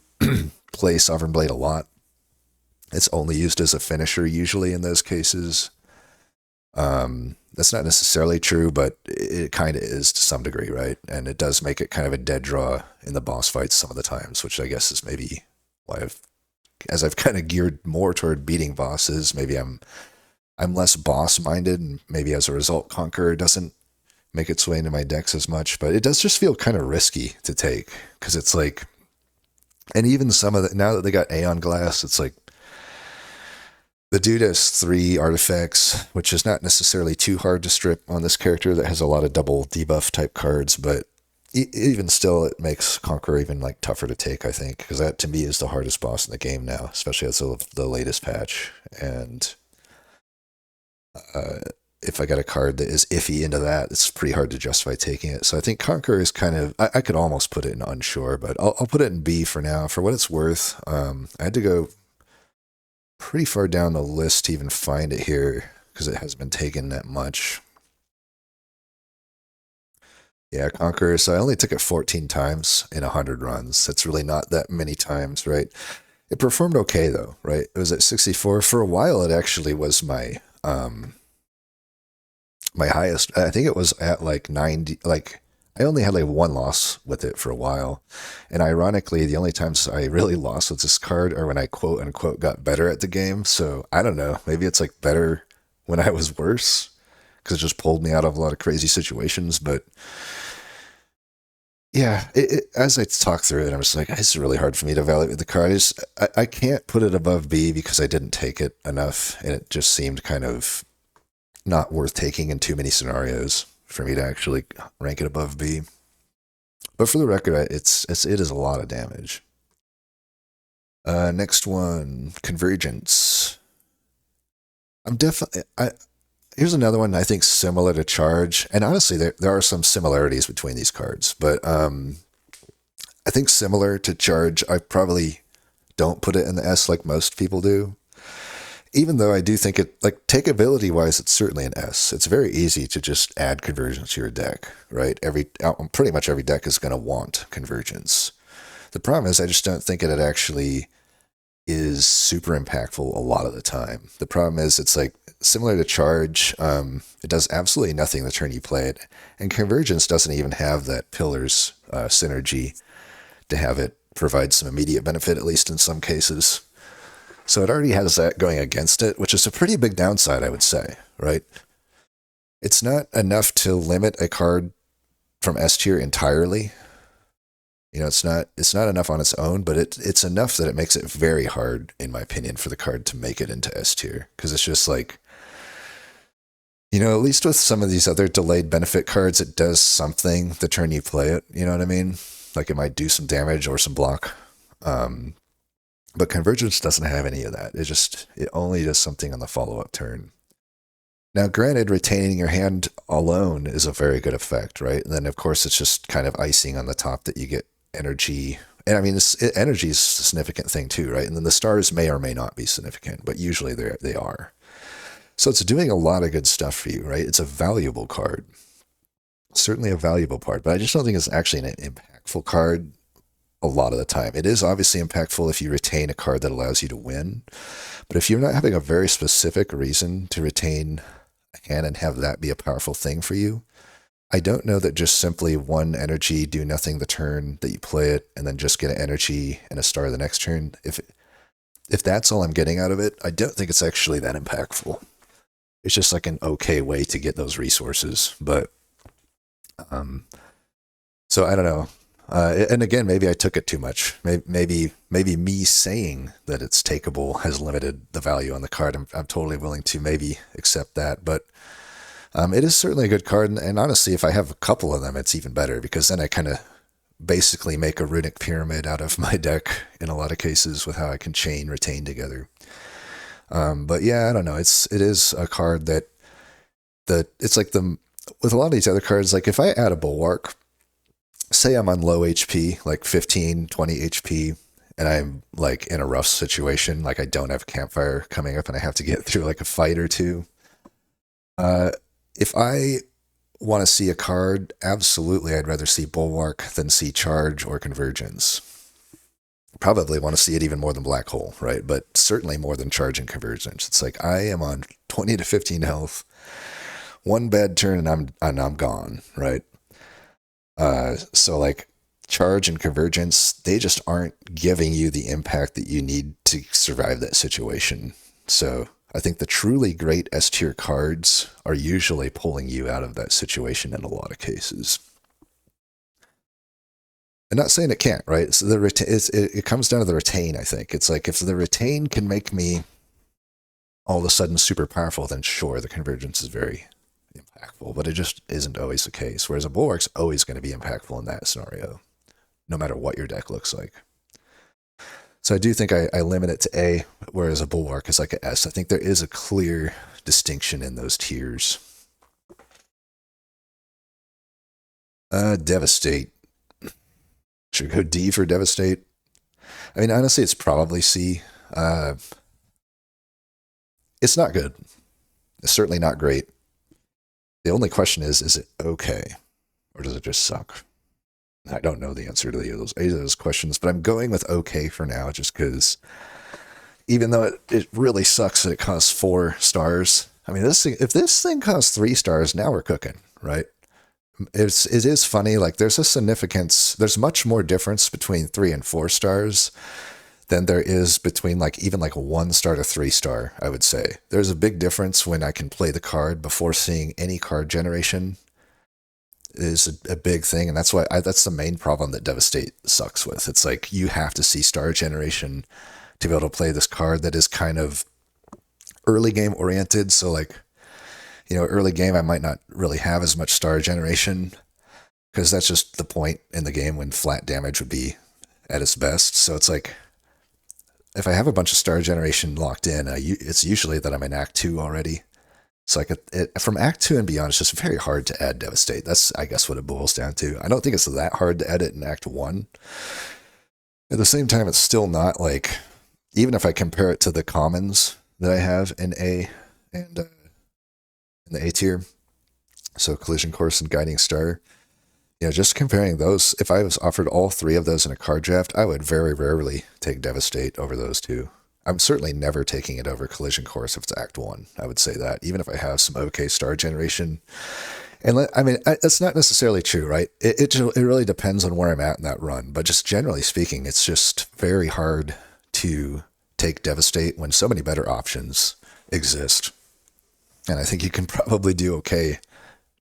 play Sovereign Blade a lot, it's only used as a finisher usually in those cases. That's not necessarily true, but it kind of is to some degree, right? And it does make it kind of a dead draw in the boss fights some of the times, which I guess is maybe why as I've kind of geared more toward beating bosses, maybe I'm less boss minded, and maybe as a result, Conqueror doesn't make its way into my decks as much. But it does just feel kind of risky to take because it's like, and even some of the now that they got Aeon Glass, it's like the dude has 3 artifacts, which is not necessarily too hard to strip on this character that has a lot of double debuff type cards, but even still, it makes Conqueror even like tougher to take, I think, because that to me is the hardest boss in the game now, especially as of the latest patch. And if I got a card that is iffy into that, it's pretty hard to justify taking it. So I think Conqueror is kind of, I could almost put it in unsure, but I'll put it in B for now. For what it's worth, I had to go pretty far down the list to even find it here because it hasn't been taken that much. Yeah, Conqueror. So I only took it 14 times in 100 runs. That's really not that many times, right? It performed okay though, right? It was at 64 for a while. It actually was my highest. I think it was at like 90. Like I only had like 1 loss with it for a while, and ironically, the only times I really lost with this card are when I quote unquote got better at the game. So I don't know. Maybe it's like better when I was worse because it just pulled me out of a lot of crazy situations. But yeah, as I talk through it, I'm just like, it's really hard for me to evaluate the card. I can't put it above B because I didn't take it enough, and it just seemed kind of not worth taking in too many scenarios for me to actually rank it above B. But for the record, it is a lot of damage. Next one, Convergence. I'm definitely here's another one I think similar to Charge, and honestly, there are some similarities between these cards, but I think similar to Charge, I probably don't put it in the S like most people do. Even though I do think it, like, takeability wise, it's certainly an S. It's very easy to just add Convergence to your deck, right? Pretty much every deck is going to want Convergence. The problem is I just don't think it actually is super impactful a lot of the time. The problem is it's like similar to Charge, it does absolutely nothing the turn you play it, and Convergence doesn't even have that Pillars synergy to have it provide some immediate benefit, at least in some cases. So it already has that going against it, which is a pretty big downside, I would say, right? It's not enough to limit a card from S tier entirely. It's not enough on its own, but it's enough that it makes it very hard, in my opinion, for the card to make it into S tier. Because it's just like, at least with some of these other delayed benefit cards, it does something the turn you play it. You know what I mean? Like it might do some damage or some block. But Convergence doesn't have any of that. It only does something on the follow-up turn. Now, granted, retaining your hand alone is a very good effect, right? And then, of course, it's just kind of icing on the top that you get energy. And I mean, energy is a significant thing too, right? And then the stars may or may not be significant, but usually they are. So it's doing a lot of good stuff for you, right? It's a valuable card. Certainly a valuable card, but I just don't think it's actually an impactful card a lot of the time. It is obviously impactful if you retain a card that allows you to win, but if you're not having a very specific reason to retain a hand and have that be a powerful thing for you, I don't know that just simply 1 energy, do nothing the turn that you play it, and then just get an energy and a star the next turn. If that's all I'm getting out of it, I don't think it's actually that impactful. It's just like an okay way to get those resources, but so I don't know. And again, maybe I took it too much. Maybe me saying that it's takeable has limited the value on the card. I'm totally willing to maybe accept that, but it is certainly a good card. And honestly, if I have a couple of them, it's even better because then I kind of basically make a runic pyramid out of my deck in a lot of cases with how I can chain retain together. But yeah, I don't know. It is a card that it's like the with a lot of these other cards. Like if I add a Bulwark, say I'm on low HP, like 15, 20 HP, and I'm like in a rough situation, like I don't have campfire coming up and I have to get through like a fight or two. Uh, if I want to see a card, absolutely, I'd rather see Bulwark than see Charge or Convergence. Probably want to see it even more than Black Hole, right? But certainly more than Charge and Convergence. It's like I am on 20 to 15 health, one bad turn, and I'm gone, right? So like Charge and Convergence, they just aren't giving you the impact that you need to survive that situation. So I think the truly great S tier cards are usually pulling you out of that situation in a lot of cases. I'm not saying it can't, right? So it comes down to the retain. I think it's like if the retain can make me all of a sudden super powerful, then sure, the convergence is very impactful. But it just isn't always the case. Whereas a bulwark's always going to be impactful in that scenario, no matter what your deck looks like. So I do think I limit it to A, whereas a bulwark is like a S. I think there is a clear distinction in those tiers. Devastate. Should we go D for Devastate? I mean, honestly, it's probably C. It's not good. It's certainly not great. The only question is it okay? Or does it just suck? I don't know the answer to either of those questions, but I'm going with okay for now just because even though it really sucks that it costs 4 stars, I mean, if this thing costs 3 stars, now we're cooking, right? It is funny, like there's a significance, there's much more difference between 3 and 4 stars than there is between like even like 1 star to 3 star, I would say. There's a big difference when I can play the card before seeing any card generation is a big thing, and that's why that's the main problem that Devastate sucks with. It's like you have to see star generation to be able to play this card that is kind of early game oriented. So like, early game I might not really have as much star generation because that's just the point in the game when flat damage would be at its best. So it's like if I have a bunch of star generation locked in, it's usually that I'm in Act 2 already. So like from Act 2 and beyond, it's just very hard to add Devastate. That's, I guess, what it boils down to. I don't think it's that hard to edit in Act 1. At the same time, it's still not like, even if I compare it to the commons that I have in A and in the A tier, so Collision Course and Guiding Star, just comparing those, if I was offered all 3 of those in a card draft, I would very rarely take Devastate over those 2. I'm certainly never taking it over Collision Course if it's Act 1. I would say that, even if I have some okay star generation. And I mean, that's not necessarily true, right? It really depends on where I'm at in that run. But just generally speaking, it's just very hard to take Devastate when so many better options exist. And I think you can probably do okay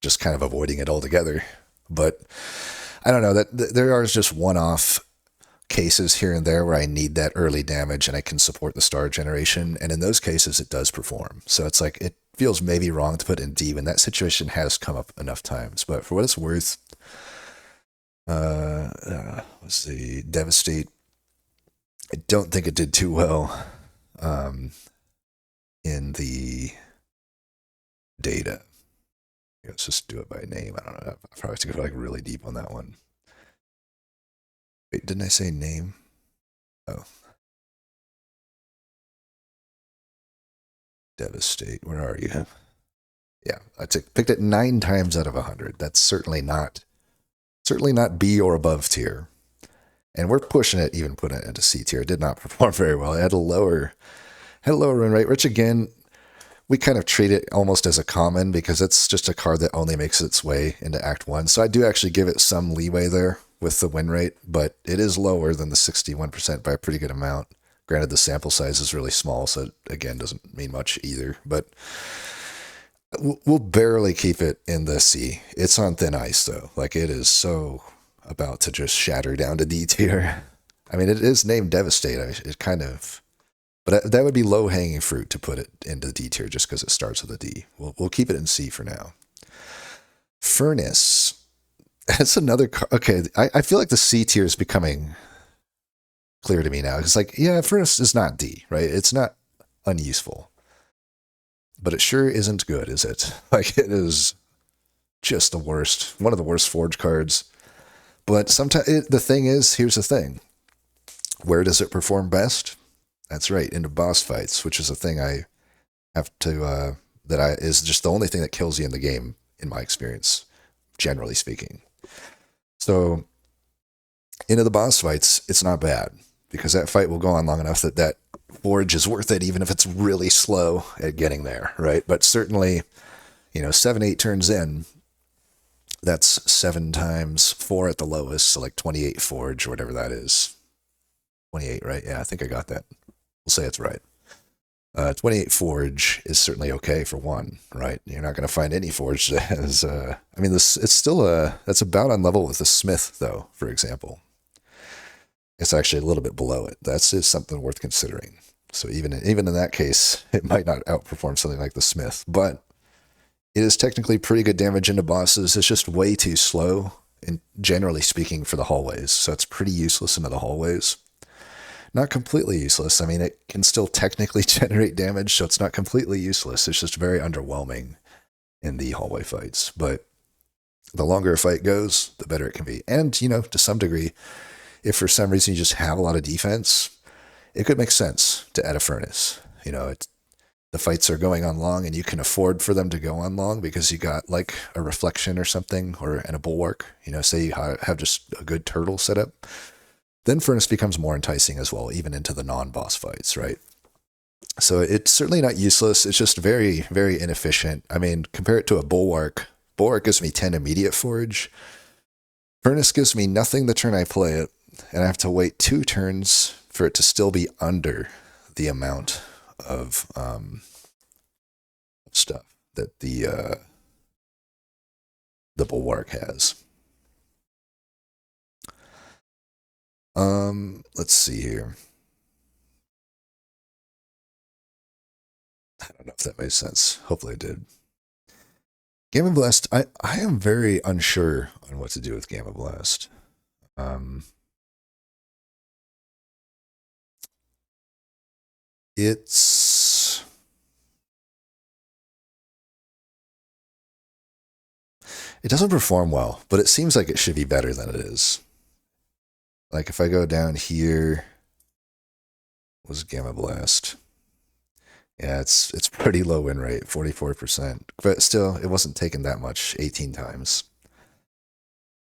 just kind of avoiding it altogether. But I don't know, that there are just one-off cases here and there where I need that early damage and I can support the star generation. And in those cases, it does perform. So it's like, it feels maybe wrong to put in D when that situation has come up enough times. But for what it's worth, let's see, Devastate, I don't think it did too well in the data. Let's just do it by name. I don't know. I probably have to go like really deep on that one. Wait, didn't I say name? Oh. Devastate. Where are you? Yeah, picked it 9 times out of 100. That's certainly not B or above tier. And we're pushing it, even putting it into C tier. It did not perform very well. It had a lower win rate, which again, we kind of treat it almost as a common because it's just a card that only makes its way into Act 1. So I do actually give it some leeway there with the win rate, but it is lower than the 61% by a pretty good amount. Granted, the sample size is really small, so it, again, doesn't mean much either. But we'll barely keep it in the C. It's on thin ice, though. Like, it is so about to just shatter down to D tier. I mean, it is named Devastate. It kind of... But that would be low-hanging fruit to put it into D tier just because it starts with a D. We'll keep it in C for now. Furnace. That's another... Okay, I feel like the C tier is becoming clear to me now. It's like, yeah, Furnace is not D, right? It's not unuseful. But it sure isn't good, is it? Like, it is just the worst. One of the worst forge cards. But sometimes, the thing is, here's the thing. Where does it perform best? That's right, into boss fights, which is a thing I have to, is just the only thing that kills you in the game, in my experience, generally speaking. So, into the boss fights, it's not bad, because that fight will go on long enough that that forge is worth it, even if it's really slow at getting there, right? But certainly, 7, 8 turns in, that's 7 times 4 at the lowest, so like 28 forge or whatever that is. 28, right? Yeah, I think I got that. We'll say it's right. 28 forge is certainly okay for one, right? You're not going to find any forge that has, it's still that's about on level with the smith, though, for example. It's actually a little bit below it. That's just something worth considering. So even in that case, it might not outperform something like the smith, but it is technically pretty good damage into bosses. It's just way too slow, and generally speaking, for the hallways. So it's pretty useless into the hallways. Not completely useless. I mean, it can still technically generate damage, so it's not completely useless. It's just very underwhelming in the hallway fights. But the longer a fight goes, the better it can be. And, to some degree, if for some reason you just have a lot of defense, it could make sense to add a furnace. The fights are going on long, and you can afford for them to go on long because you got like a reflection or something, and a bulwark. Say you have just a good turtle set up. Then furnace becomes more enticing as well, even into the non-boss fights, right? So it's certainly not useless. It's just very, very inefficient. I mean, compare it to a bulwark. Bulwark gives me 10 immediate forge. Furnace gives me nothing the turn I play it, and I have to wait 2 turns for it to still be under the amount of stuff that the bulwark has. Let's see here. I don't know if that made sense. Hopefully it did. Gamma Blast, I am very unsure on what to do with Gamma Blast. It doesn't perform well, but it seems like it should be better than it is. Like if I go down here, was Gamma Blast? Yeah, it's pretty low win rate, 44%. But still, it wasn't taken that much, 18 times.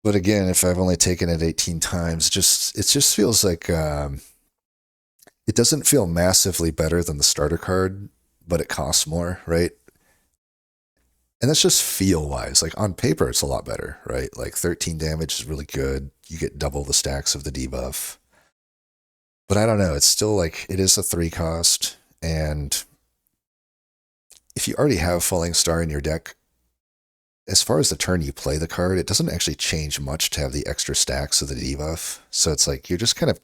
But again, if I've only taken it 18 times, it just feels like it doesn't feel massively better than the starter card, but it costs more, right? And that's just feel wise. Like on paper, it's a lot better, right? Like 13 damage is really good. You get double the stacks of the debuff. But I don't know. It's still like it is a 3 cost, and if you already have Falling Star in your deck, as far as the turn you play the card, it doesn't actually change much to have the extra stacks of the debuff. So it's like you're just kind of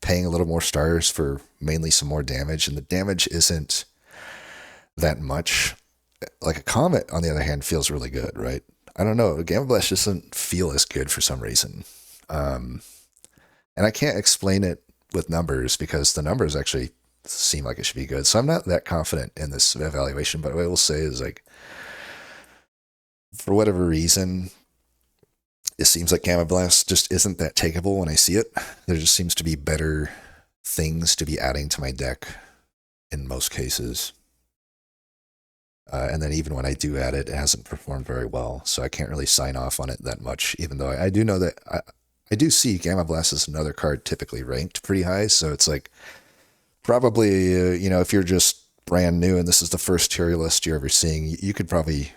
paying a little more stars for mainly some more damage, and the damage isn't that much. Like a Comet, on the other hand, feels really good, right? I don't know. Gamma Blast just doesn't feel as good for some reason. And I can't explain it with numbers because the numbers actually seem like it should be good. So I'm not that confident in this evaluation, but what I will say is like, for whatever reason, it seems like Gamma Blast just isn't that takeable when I see it. There just seems to be better things to be adding to my deck in most cases. And then even when I do add it, it hasn't performed very well. So I can't really sign off on it that much, even though I do know that I do see Gamma Blast as another card typically ranked pretty high. So it's like probably, if you're just brand new and this is the first tier list you're ever seeing, you could probably,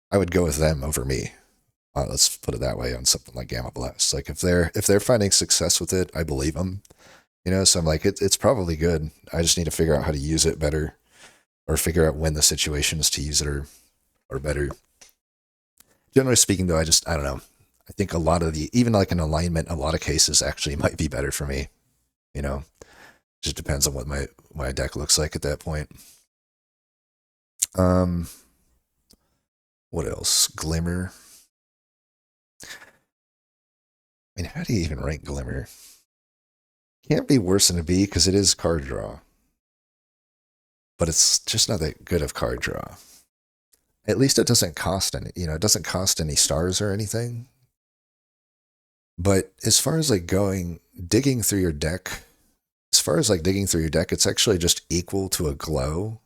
I would go with them over me. Let's put it that way on something like Gamma Blast. Like if they're finding success with it, I believe them. So I'm like, it's probably good. I just need to figure out how to use it better, or figure out when the situations to use it are better. Generally speaking, though, I don't know. I think a lot of even like an alignment, a lot of cases actually might be better for me. Just depends on what my deck looks like at that point. What else? Glimmer. I mean, how do you even rank Glimmer? Can't be worse than a B because it is card draw. but it's just not that good of card draw. At least it doesn't cost any, it doesn't cost any stars or anything. But as far as like digging through your deck, as far as like digging through your deck, it's actually just equal to a glow,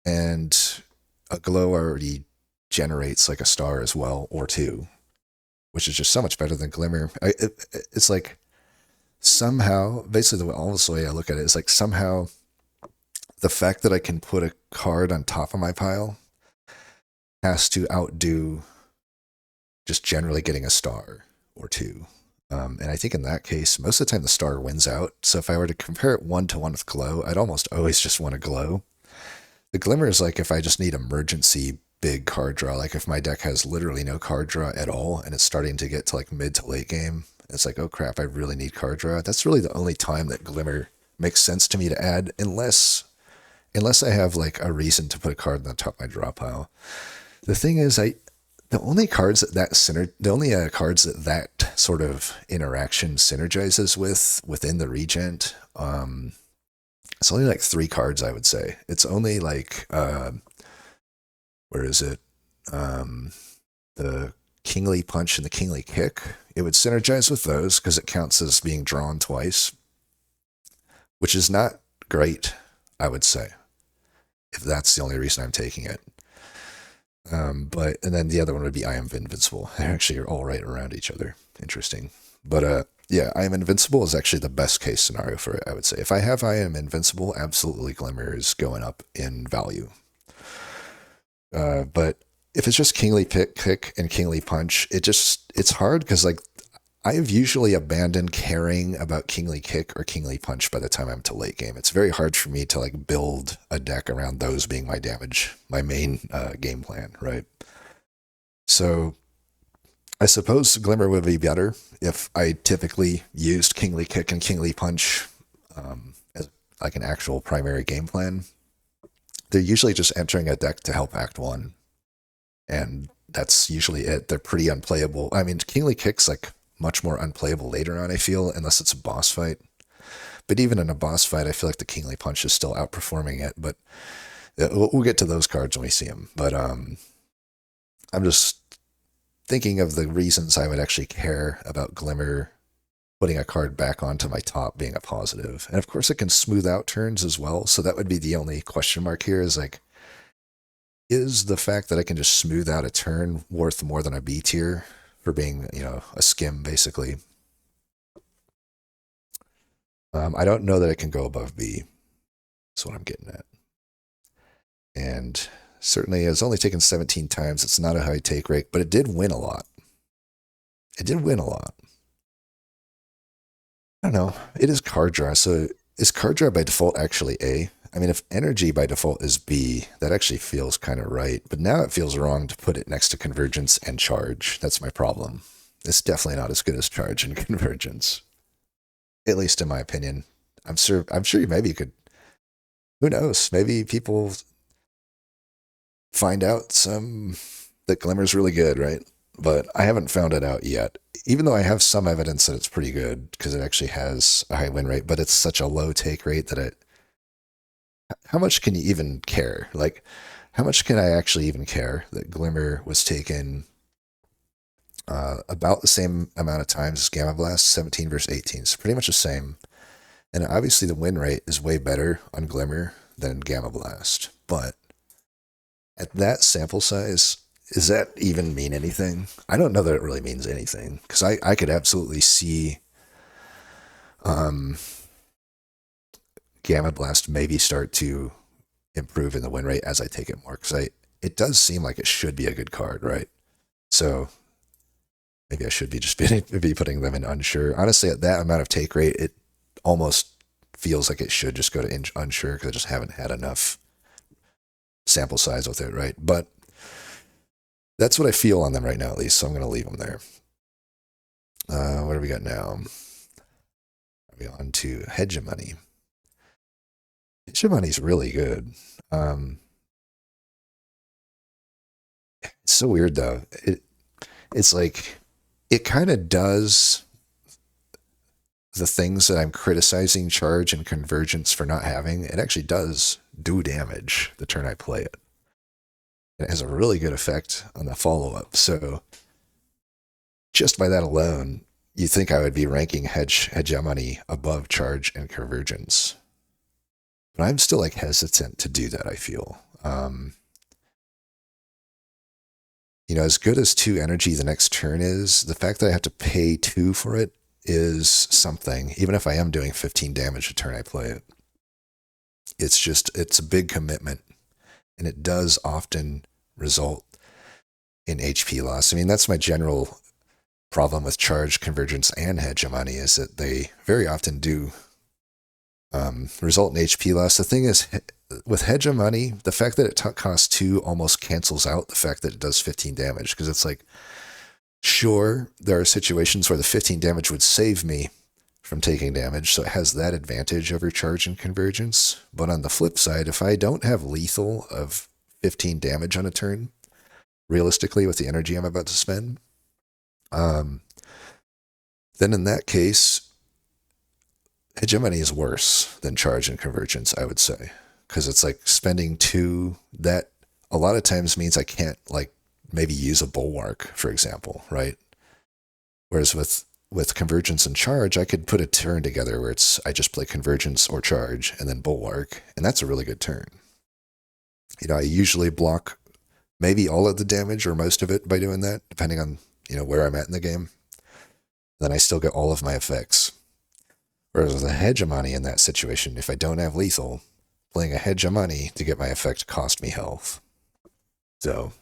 and a glow already generates like a star as well, or two, which is just so much better than glimmer. It's like somehow, basically the way I look at it is like somehow the fact that I can put a card on top of my pile has to outdo just generally getting a star or two. And I think in that case, most of the time the star wins out. So if I were to compare it 1-to-1 with glow, I'd almost always just want a glow. The glimmer is like if I just need emergency big card draw, like if my deck has literally no card draw at all and it's starting to get to like mid to late game, it's like, oh crap, I really need card draw. That's really the only time that glimmer makes sense to me to add, unless I have like a reason to put a card on the top of my draw pile. The thing is, the only cards that sort of interaction synergizes within the Regent, it's only like 3 cards, I would say. It's only like where is it? The Kingly Punch and the Kingly Kick. It would synergize with those because it counts as being drawn twice, which is not great, I would say, if that's the only reason I'm taking it. And then the other one would be I Am Invincible. They actually are all right around each other. Interesting. But yeah, I Am Invincible is actually the best case scenario for it, I would say. If I have I Am Invincible, absolutely Glimmer is going up in value. But if it's just Kingly Kick and Kingly Punch, it's hard because like I've usually abandoned caring about Kingly Kick or Kingly Punch by the time I'm to late game. It's very hard for me to like build a deck around those being my main game plan, right? So I suppose Glimmer would be better if I typically used Kingly Kick and Kingly Punch as like an actual primary game plan. They're usually just entering a deck to help Act 1. And that's usually it. They're pretty unplayable. I mean, Kingly Kick's like much more unplayable later on, I feel, unless it's a boss fight. But even in a boss fight, I feel like the Kingly Punch is still outperforming it. But we'll get to those cards when we see them. But I'm just thinking of the reasons I would actually care about Glimmer putting a card back onto my top being a positive. And of course, it can smooth out turns as well. So that would be the only question mark here is like, is the fact that I can just smooth out a turn worth more than a B tier for being, a skim, basically? I don't know that it can go above B. That's what I'm getting at. And certainly it's only taken 17 times. It's not a high take rate, but it did win a lot. It did win a lot. I don't know. It is card draw. So is card draw by default actually A? I mean, if energy by default is B, that actually feels kind of right. But now it feels wrong to put it next to convergence and charge. That's my problem. It's definitely not as good as charge and convergence. At least in my opinion. I'm sure maybe you could, who knows? Maybe people find out that Glimmer's really good, right? But I haven't found it out yet. Even though I have some evidence that it's pretty good because it actually has a high win rate, but it's such a low take rate that how much can you even care? Like, how much can I actually even care that Glimmer was taken about the same amount of times as Gamma Blast, 17 versus 18. It's pretty much the same. And obviously the win rate is way better on Glimmer than Gamma Blast. But at that sample size, does that even mean anything? I don't know that it really means anything. Because I could absolutely see Gamma Blast maybe start to improve in the win rate as I take it more. Because it does seem like it should be a good card, right? So maybe I should be just be putting them in unsure. Honestly, at that amount of take rate, it almost feels like it should just go to unsure because I just haven't had enough sample size with it, right? But that's what I feel on them right now, at least, so I'm going to leave them there. What do we got now? Are we on to Hegemony? Hegemony's really good. It's so weird, though. It's like, it kind of does the things that I'm criticizing charge and convergence for not having. It actually does do damage the turn I play it. And it has a really good effect on the follow-up. So just by that alone, you think I would be ranking hegemony above charge and convergence. But I'm still like hesitant to do that, I feel. As good as 2 energy the next turn is, the fact that I have to pay 2 for it is something, even if I am doing 15 damage a turn I play it. It's a big commitment, and it does often result in HP loss. I mean, that's my general problem with charge, convergence, and hegemony, is that they very often do result in HP loss. The thing is, with hegemony, the fact that it costs 2 almost cancels out the fact that it does 15 damage, because it's like, sure, there are situations where the 15 damage would save me from taking damage, so it has that advantage over charge and convergence. But on the flip side, if I don't have lethal of 15 damage on a turn, realistically with the energy I'm about to spend, then in that case, hegemony is worse than charge and convergence, I would say. Because it's like spending 2, that a lot of times means I can't, like, maybe use a bulwark, for example, right? Whereas with convergence and charge, I could put a turn together where I just play convergence or charge and then bulwark, and that's a really good turn. I usually block maybe all of the damage or most of it by doing that, depending on, where I'm at in the game. Then I still get all of my effects. Whereas with a hegemony in that situation, if I don't have lethal, playing a hegemony to get my effect cost me health. So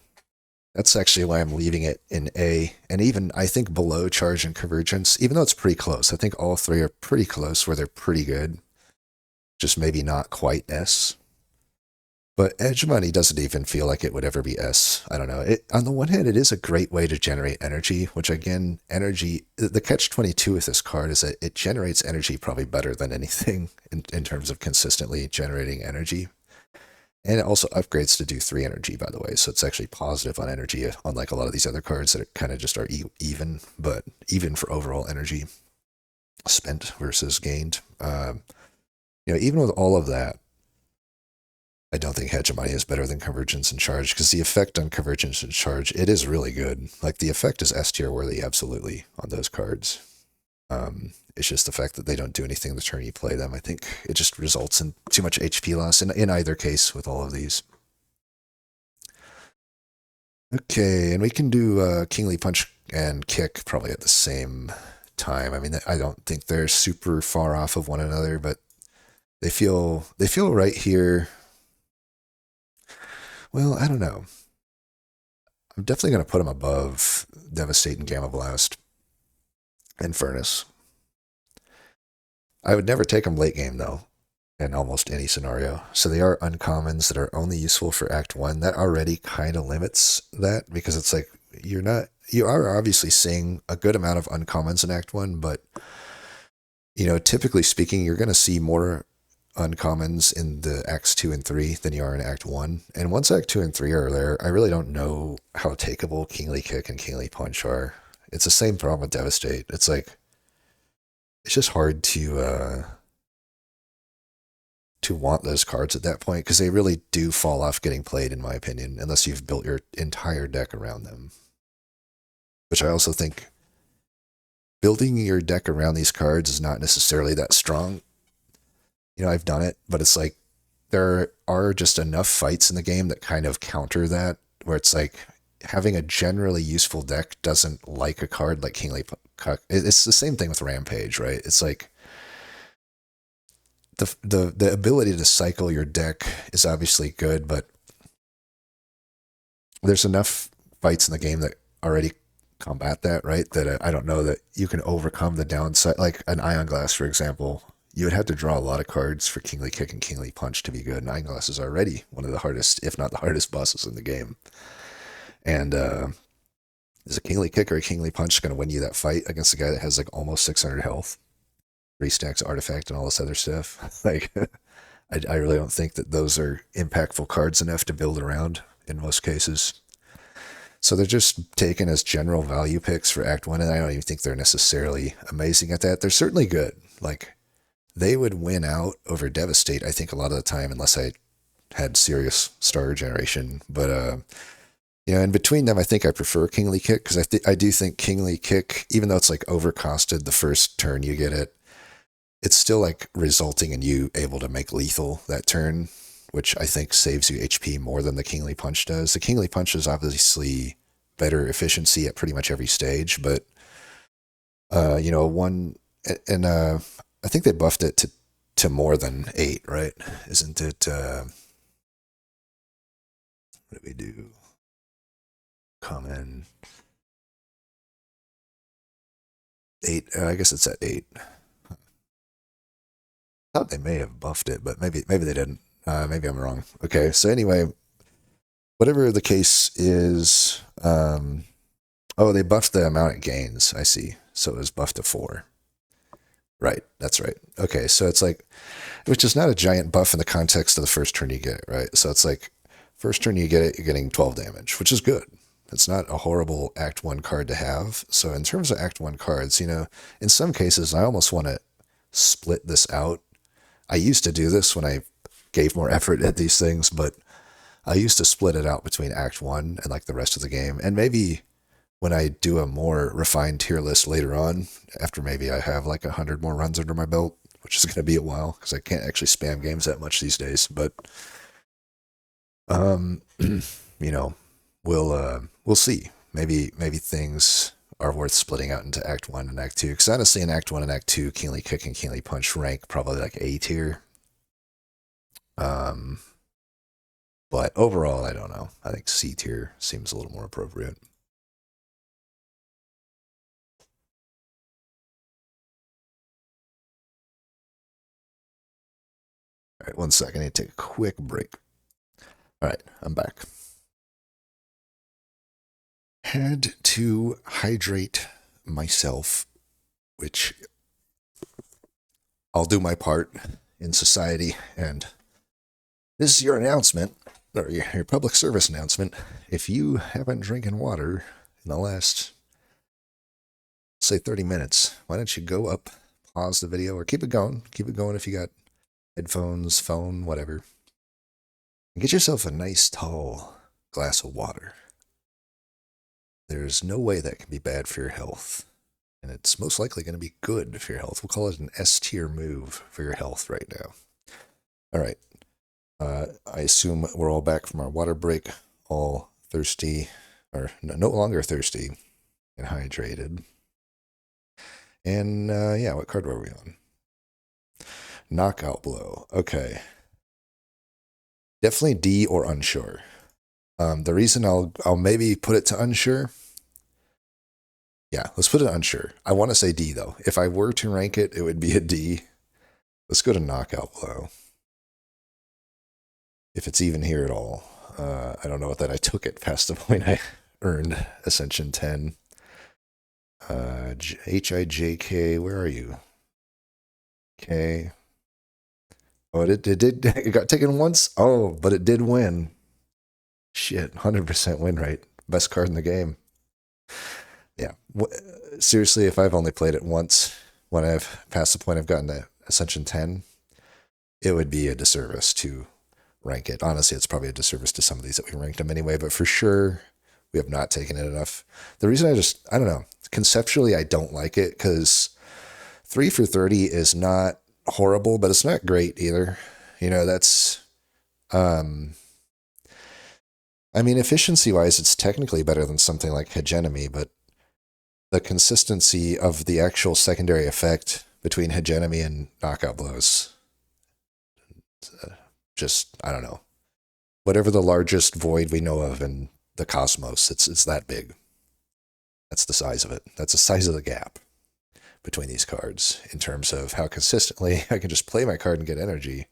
that's actually why I'm leaving it in A, and even I think below charge and convergence, even though it's pretty close. I think all 3 are pretty close where they're pretty good, just maybe not quite S. But hegemony doesn't even feel like it would ever be S. I don't know. On the one hand, it is a great way to generate energy, which again, the catch-22 with this card is that it generates energy probably better than anything in terms of consistently generating energy. And it also upgrades to do 3 energy, by the way, so it's actually positive on energy, unlike a lot of these other cards that kind of just are even, but even for overall energy spent versus gained. Even with all of that, I don't think hegemony is better than convergence and charge, because the effect on convergence and charge, it is really good. Like, the effect is S tier worthy, absolutely, on those cards. It's just the fact that they don't do anything the turn you play them. I think it just results in too much HP loss in either case with all of these. Okay, and we can do Kingly Punch and Kick probably at the same time. I mean, I don't think they're super far off of one another, but they feel right here. Well, I don't know. I'm definitely going to put them above Devastate and Gamma Blast and Furnace. I would never take them late game, though, in almost any scenario. So they are uncommons that are only useful for Act 1. That already kind of limits that, because it's like, you are obviously seeing a good amount of uncommons in Act 1, but, typically speaking, you're going to see more uncommons in the Acts 2 and 3 than you are in Act 1. And once Act 2 and 3 are there, I really don't know how takeable Kingly Kick and Kingly Punch are. It's the same problem with Devastate. It's like, it's just hard to want those cards at that point, because they really do fall off getting played, in my opinion, unless you've built your entire deck around them. Which I also think building your deck around these cards is not necessarily that strong. I've done it, but it's like, there are just enough fights in the game that kind of counter that, where it's like, having a generally useful deck doesn't like a card like Kingly Punch. It's the same thing with Rampage, right? It's like, the ability to cycle your deck is obviously good, but there's enough fights in the game that already combat that, right? That I don't know that you can overcome the downside. Like an Ion Glass, for example, you would have to draw a lot of cards for Kingly Kick and Kingly Punch to be good. And Ion Glass is already one of the hardest, if not the hardest bosses in the game. And is a Kingly Kick or a Kingly Punch going to win you that fight against a guy that has like almost 600 health? 3 stacks artifact and all this other stuff. Like, I really don't think that those are impactful cards enough to build around in most cases. So they're just taken as general value picks for Act 1, and I don't even think they're necessarily amazing at that. They're certainly good. Like, they would win out over Devastate, I think, a lot of the time, unless I had serious star generation. But in between them, I think I prefer Kingly Kick because I do think Kingly Kick, even though it's like overcosted the first turn you get it, it's still like resulting in you able to make lethal that turn, which I think saves you HP more than the Kingly Punch does. The Kingly Punch is obviously better efficiency at pretty much every stage, but one and I think they buffed it to more than 8, right? Isn't it? What do we do? Common 8. I guess it's at 8. Thought they may have buffed it, but maybe they didn't. Maybe I'm wrong. Okay, so anyway, whatever the case is, they buffed the amount it gains. I see. So it was buffed to 4. Right, that's right. Okay, so it's like, which is not a giant buff in the context of the first turn you get it, right? So it's like, first turn you get it, you're getting 12 damage, which is good. It's not a horrible Act 1 card to have. So in terms of Act 1 cards, in some cases, I almost want to split this out. I used to do this when I gave more effort at these things, but I used to split it out between Act 1 and like the rest of the game. And maybe when I do a more refined tier list later on, after maybe I have like 100 more runs under my belt, which is going to be a while because I can't actually spam games that much these days, but we'll see. Maybe things are worth splitting out into Act 1 and Act 2. Because honestly, in Act 1 and Act 2, Kingly Kick and Kingly Punch rank probably like A tier. But overall, I don't know. I think C tier seems a little more appropriate. All right, 1 second. I need to take a quick break. All right, I'm back. Had to hydrate myself, which I'll do my part in society. And this is your announcement, or your public service announcement. If you haven't drinking water in the last, say, 30 minutes, why don't you go up, pause the video, or keep it going. Keep it going if you got headphones, phone, whatever. And get yourself a nice, tall glass of water. There's no way that can be bad for your health. And it's most likely going to be good for your health. We'll call it an S-tier move for your health right now. All right. I assume we're all back from our water break, all thirsty, or no longer thirsty, and hydrated. And what card were we on? Knockout Blow. Okay. Definitely D or unsure. The reason I'll maybe put it to unsure. Yeah, let's put it unsure. I want to say D though. If I were to rank it, it would be a D. Let's go to Knockout Blow. If it's even here at all. I don't know what that I took it past the point I earned Ascension 10. HIJK, where are you? K. Oh, it got taken once? Oh, but it did win. Shit, 100% win rate. Best card in the game. Yeah. Seriously, if I've only played it once, when I've passed the point I've gotten to Ascension 10, it would be a disservice to rank it. Honestly, it's probably a disservice to some of these that we ranked them anyway, but for sure, we have not taken it enough. The reason I don't know, conceptually, I don't like it because 3 for 30 is not horrible, but it's not great either. That's, efficiency-wise, it's technically better than something like Hegemony, but the consistency of the actual secondary effect between Hegemony and Knockout Blows, I don't know. Whatever the largest void we know of in the cosmos, it's that big. That's the size of it. That's the size of the gap between these cards in terms of how consistently I can just play my card and get energy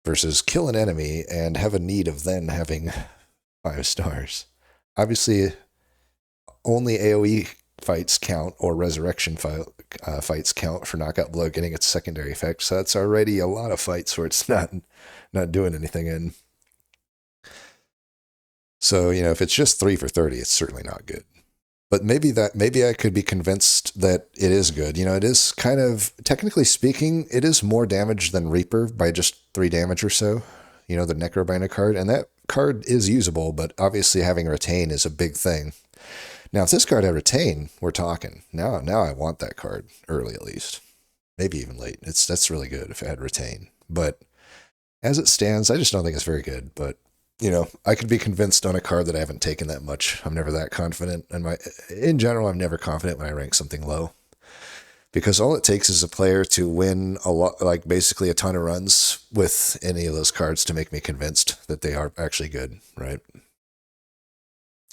versus kill an enemy and have a need of then having 5 stars. Obviously, only AoE fights count or resurrection fights count for Knockout Blow getting its secondary effect. So that's already a lot of fights where it's not doing anything in. So, if it's just 3 for 30, it's certainly not good. But maybe I could be convinced that it is good. It is kind of, technically speaking, it is more damage than Reaper by just 3 damage or so. the Necrobina card, and that card is usable, but obviously having retain is a big thing. Now, if this card had retain, we're talking. Now I want that card early at least, maybe even late. That's really good if it had retain. But as it stands, I just don't think it's very good. But I could be convinced on a card that I haven't taken that much. I'm never that confident, and in general, I'm never confident when I rank something low, because all it takes is a player to win a lot, like basically a ton of runs with any of those cards to make me convinced that they are actually good, right?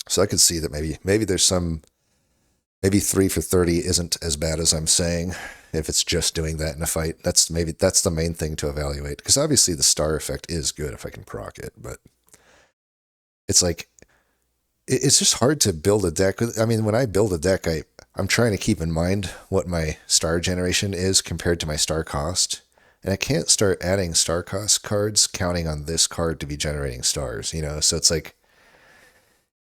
So I could see that maybe there's maybe 3 for 30 isn't as bad as I'm saying if it's just doing that in a fight. That's the main thing to evaluate, because obviously the star effect is good if I can proc it, but it's like it's just hard to build a deck. I mean, when I build a deck, I'm trying to keep in mind what my star generation is compared to my star cost. And I can't start adding star cost cards counting on this card to be generating stars, So it's like,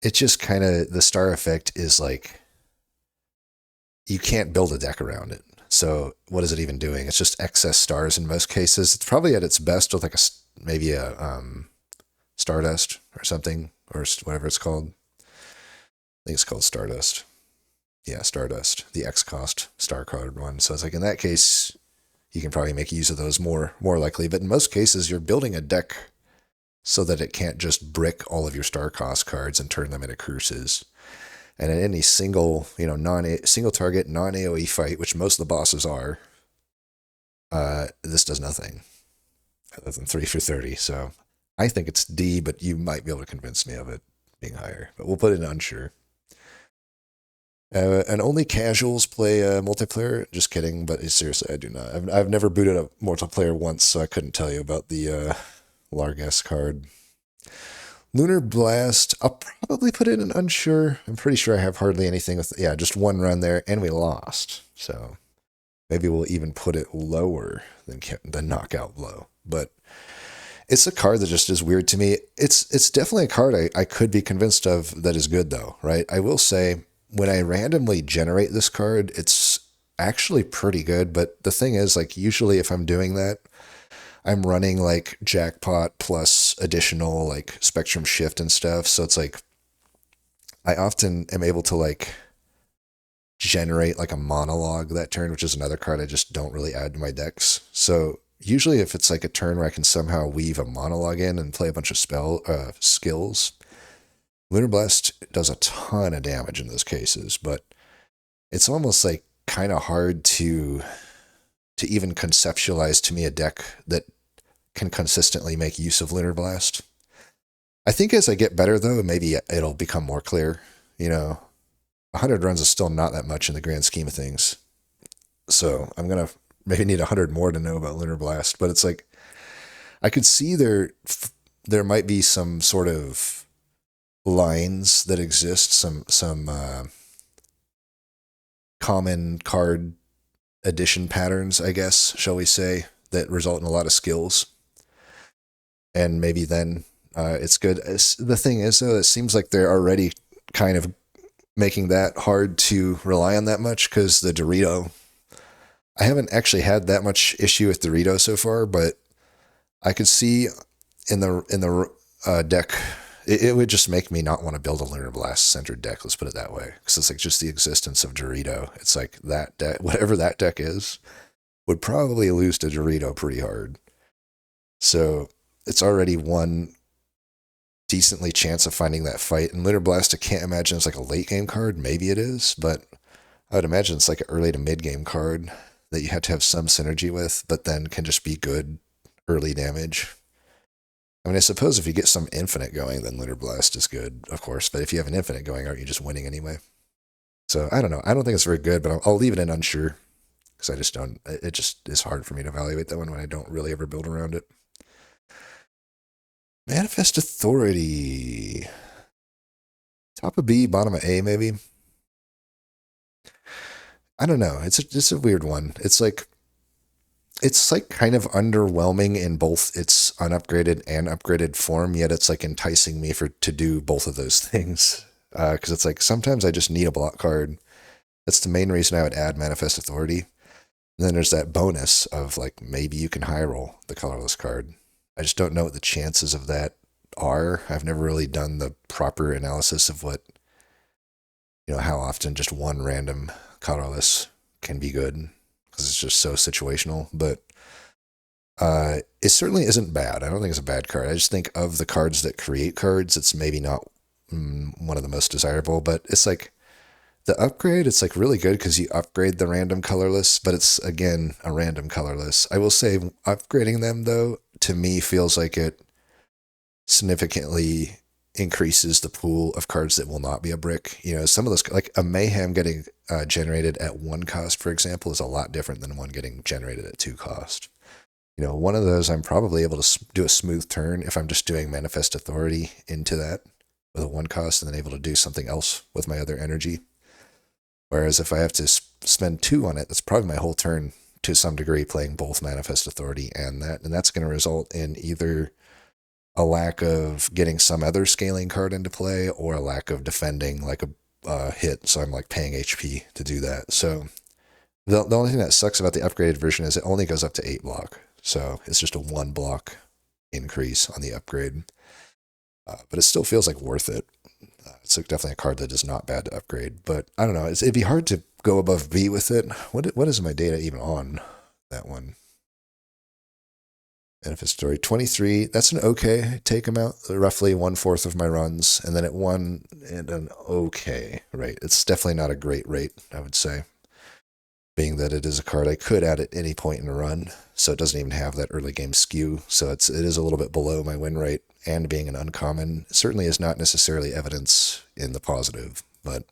it's just kind of, the star effect is like, you can't build a deck around it. So what is it even doing? It's just excess stars in most cases. It's probably at its best with like maybe a Stardust or something, or whatever it's called. I think it's called Stardust. Yeah, Stardust, the X cost star card one. So it's like, in that case, you can probably make use of those more likely. But in most cases, you're building a deck so that it can't just brick all of your star cost cards and turn them into curses. And in any single, single target non-AoE fight, which most of the bosses are, this does nothing other than 3 for 30. So I think it's D, but you might be able to convince me of it being higher. But we'll put it in unsure. And only casuals play multiplayer. Just kidding, but seriously, I do not. I've never booted a multiplayer once, so I couldn't tell you about the Largess card. Lunar Blast, I'll probably put it in unsure. I'm pretty sure I have hardly anything with, just one run there, and we lost. So maybe we'll even put it lower than Knockout Blow. But it's a card that just is weird to me. It's definitely a card I could be convinced of that is good, though, right? I will say, when I randomly generate this card, it's actually pretty good. But the thing is, like, usually if I'm doing that, I'm running like Jackpot plus additional like Spectrum Shift and stuff. So it's like, I often am able to like generate like a monologue that turn, which is another card I just don't really add to my decks. So usually if it's like a turn where I can somehow weave a monologue in and play a bunch of skills, Lunar Blast does a ton of damage in those cases, but it's almost like kind of hard to even conceptualize to me a deck that can consistently make use of Lunar Blast. I think as I get better, though, maybe it'll become more clear. 100 runs is still not that much in the grand scheme of things. So I'm going to maybe need 100 more to know about Lunar Blast. But it's like, I could see there might be some sort of lines that exist, some common card addition patterns, I guess, shall we say, that result in a lot of skills. And maybe then it's good. The thing is, though, it seems like they're already kind of making that hard to rely on that much, because the Dorito, I haven't actually had that much issue with Dorito so far, but I could see in the deck, it would just make me not want to build a Lunar Blast centered deck. Let's put it that way, because it's like just the existence of Dorito. It's like that deck, whatever that deck is, would probably lose to Dorito pretty hard. So it's already one decently chance of finding that fight. And Lunar Blast, I can't imagine it's like a late game card. Maybe it is, but I would imagine it's like an early to mid game card that you have to have some synergy with, but then can just be good early damage. I mean, I suppose if you get some infinite going, then Lunar Blast is good, of course. But if you have an infinite going, aren't you just winning anyway? So I don't know. I don't think it's very good, but I'll leave it in unsure, because I just don't. It just is hard for me to evaluate that one when I don't really ever build around it. Manifest Authority. Top of B, bottom of A, maybe. I don't know. It's a weird one. It's like kind of underwhelming in both its unupgraded and upgraded form, yet it's like enticing me to do both of those things. Because it's like, sometimes I just need a block card. That's the main reason I would add Manifest Authority. And then there's that bonus of like, maybe you can high roll the colorless card. I just don't know what the chances of that are. I've never really done the proper analysis of what, how often just one random colorless can be good because it's just so situational. But it certainly isn't bad. I don't think it's a bad card. I just think of the cards that create cards, it's maybe not one of the most desirable, but it's like the upgrade, it's like really good because you upgrade the random colorless, but it's again a random colorless. I will say upgrading them though, to me feels like it significantly increases the pool of cards that will not be a brick. Some of those, like a mayhem getting generated at 1 cost, for example, is a lot different than one getting generated at 2 cost. One of those I'm probably able to do a smooth turn if I'm just doing Manifest Authority into that with a 1 cost and then able to do something else with my other energy. Whereas if I have to spend 2 on it, that's probably my whole turn to some degree playing both Manifest Authority and that's going to result in either a lack of getting some other scaling card into play or a lack of defending like a hit. So I'm like paying HP to do that. So the only thing that sucks about the upgraded version is it only goes up to 8 block. So it's just a 1 block increase on the upgrade. But it still feels like worth it. It's definitely a card that is not bad to upgrade. But I don't know. It'd be hard to go above B with it. What is my data even on that one? Manifest Story 23. That's an okay take amount, roughly 1/4 of my runs, and then at 1 and an okay rate. It's definitely not a great rate, I would say, being that it is a card I could add at any point in a run, so it doesn't even have that early game skew. So it is a little bit below my win rate, and being an uncommon certainly is not necessarily evidence in the positive, but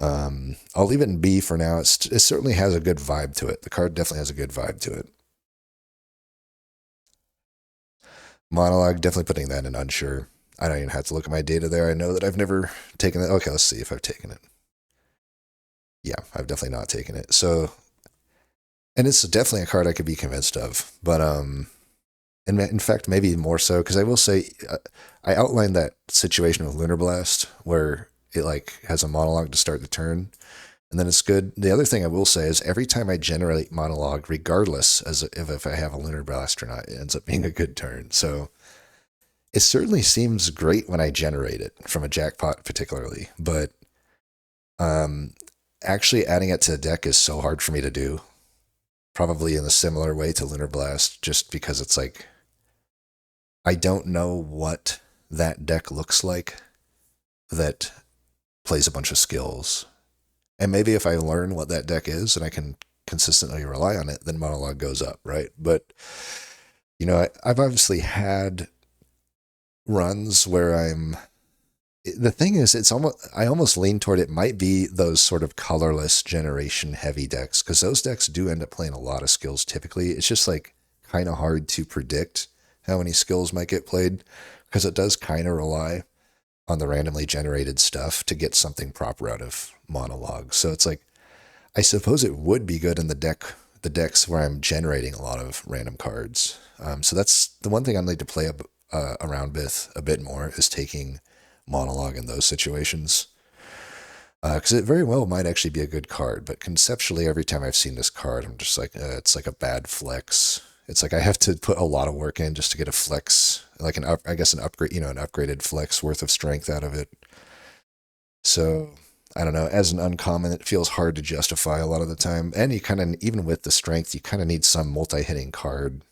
I'll leave it in B for now. It certainly has a good vibe to it. The card definitely has a good vibe to it. Monologue, definitely putting that in unsure. I don't even have to look at my data there. I know that I've never taken it. Okay, let's see if I've taken it. Yeah, I've definitely not taken it. So, and it's definitely a card I could be convinced of. But and in fact, maybe more so because I will say, I outlined that situation with Lunar Blast where it like has a monologue to start the turn, and then it's good. The other thing I will say is every time I generate monologue, regardless as if I have a Lunar Blast or not, it ends up being a good turn. So it certainly seems great when I generate it from a jackpot, particularly. But actually adding it to the deck is so hard for me to do. Probably in a similar way to Lunar Blast, just because it's like I don't know what that deck looks like that plays a bunch of skills. And maybe if I learn what that deck is and I can consistently rely on it, then monologue goes up, right? But I've obviously had runs where the thing is, I almost lean toward it might be those sort of colorless generation heavy decks, because those decks do end up playing a lot of skills typically. It's just like kind of hard to predict how many skills might get played, because it does kind of rely on the randomly generated stuff to get something proper out of monologue. So it's like, I suppose it would be good in the decks where I'm generating a lot of random cards. So that's the one thing I'd like to play around with a bit more, is taking monologue in those situations. Because it very well might actually be a good card, but conceptually, every time I've seen this card, I'm just like, it's like a bad flex. It's like I have to put a lot of work in just to get a flex, like an upgrade, an upgraded flex worth of strength out of it. So I don't know. As an uncommon, it feels hard to justify a lot of the time, and you kind of, even with the strength, you kind of need some multi-hitting card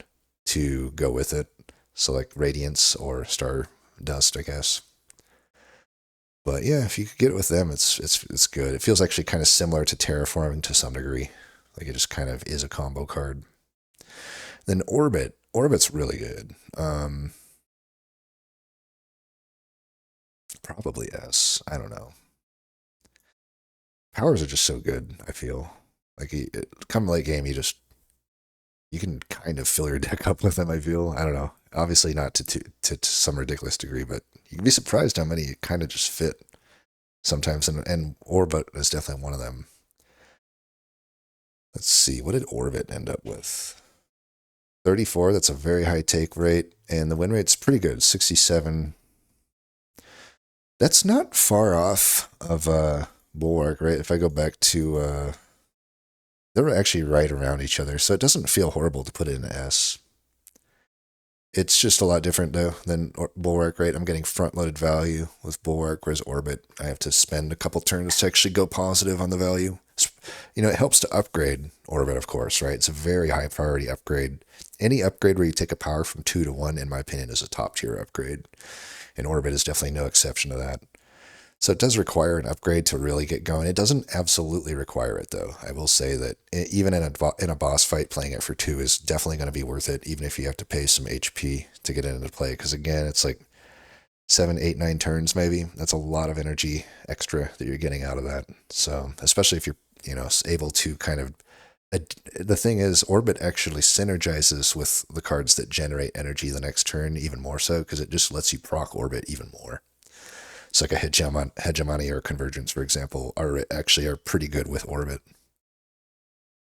to go with it. So like Radiance or Star Dust, I guess. But yeah, if you could get it with them, it's good. It feels actually kind of similar to Terraforming to some degree. Like it just kind of is a combo card. Then Orbit. Orbit's really good. Probably S. I don't know. Powers are just so good, I feel. Like, come late game, you can kind of fill your deck up with them, I feel. I don't know. Obviously not to some ridiculous degree, but you can be surprised how many kind of just fit sometimes, and Orbit is definitely one of them. Let's see, what did Orbit end up with? 34, that's a very high take rate, and the win rate's pretty good, 67. That's not far off of Bulwark, right? If I go back to, they were actually right around each other, so it doesn't feel horrible to put it in S. It's just a lot different though than Bulwark, right? I'm getting front loaded value with Bulwark, whereas Orbit, I have to spend a couple turns to actually go positive on the value. It helps to upgrade Orbit, of course, right? It's a very high priority upgrade. Any upgrade where you take a power from 2 to 1, in my opinion, is a top tier upgrade. And Orbit is definitely no exception to that. So it does require an upgrade to really get going. It doesn't absolutely require it, though. I will say that even in a boss fight, playing it for 2 is definitely going to be worth it, even if you have to pay some HP to get into play. Because again, it's like 7, 8, 9 turns maybe. That's a lot of energy extra that you're getting out of that. So especially if you're able to kind of the thing is, Orbit actually synergizes with the cards that generate energy the next turn even more so because it just lets you proc Orbit even more. It's like a hegemony or convergence, for example, are pretty good with Orbit.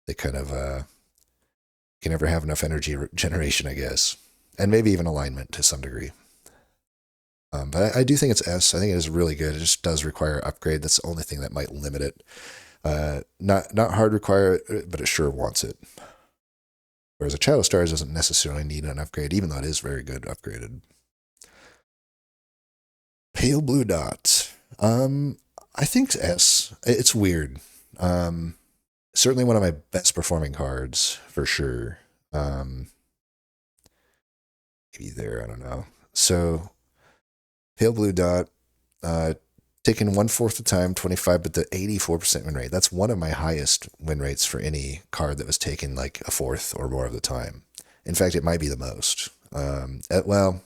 They kind of can never have enough energy generation, I guess, and maybe even alignment to some degree. But I do think it's S. I think it is really good. It just does require upgrade. That's the only thing that might limit it. Not hard require it, but it sure wants it. Whereas a Shadow Stars doesn't necessarily need an upgrade, even though it is very good upgraded. Pale Blue Dot. I think S. It's weird. Certainly one of my best performing cards for sure. Maybe there, I don't know. So, Pale Blue Dot, taken 1/4 the time, 25, but the 84% win rate. That's one of my highest win rates for any card that was taken like a fourth or more of the time. In fact, it might be the most. Well,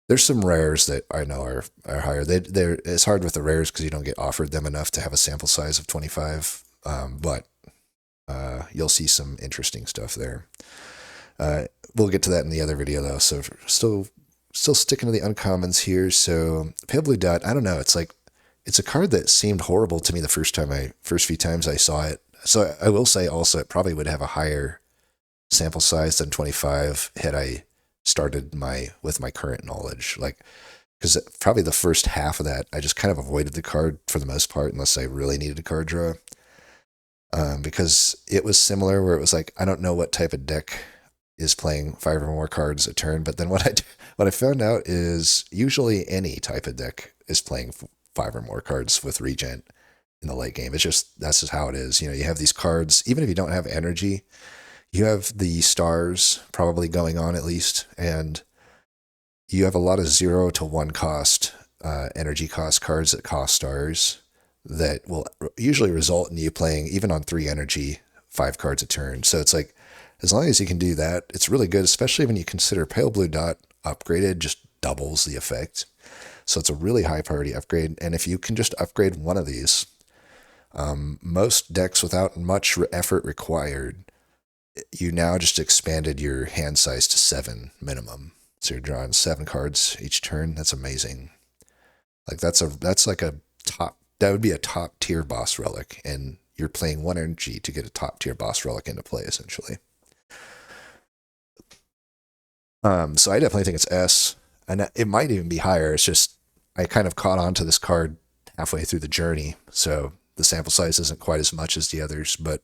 there's some rares that I know are higher. It's hard with the rares because you don't get offered them enough to have a sample size of 25. But you'll see some interesting stuff there. We'll get to that in the other video though. So still sticking to the uncommons here. So Pale Blue Dot, I don't know. It's a card that seemed horrible to me the first few times I saw it. So I will say also it probably would have a higher sample size than 25 had I started with my current knowledge. Like, because probably the first half of that, I just kind of avoided the card for the most part, unless I really needed a card draw. Because it was similar where it was like, I don't know what type of deck is playing 5 or more cards a turn, but then what I found out is usually any type of deck is playing 5 or more cards with Regent in the late game. That's just how it is. You have these cards, even if you don't have energy, you have the stars probably going on at least, and you have a lot of 0 to 1 cost energy cost cards that cost stars that will usually result in you playing, even on 3 energy, 5 cards a turn. So it's like, as long as you can do that, it's really good, especially when you consider Pale Blue Dot upgraded just doubles the effect. So it's a really high priority upgrade. And if you can just upgrade one of these, most decks without much effort required, you now just expanded your hand size to 7 minimum. So you're drawing 7 cards each turn. That's amazing. Like that would be a top tier boss relic, and you're playing 1 energy to get a top tier boss relic into play essentially. So I definitely think it's S, and it might even be higher. It's just I kind of caught on to this card halfway through the journey, so the sample size isn't quite as much as the others, but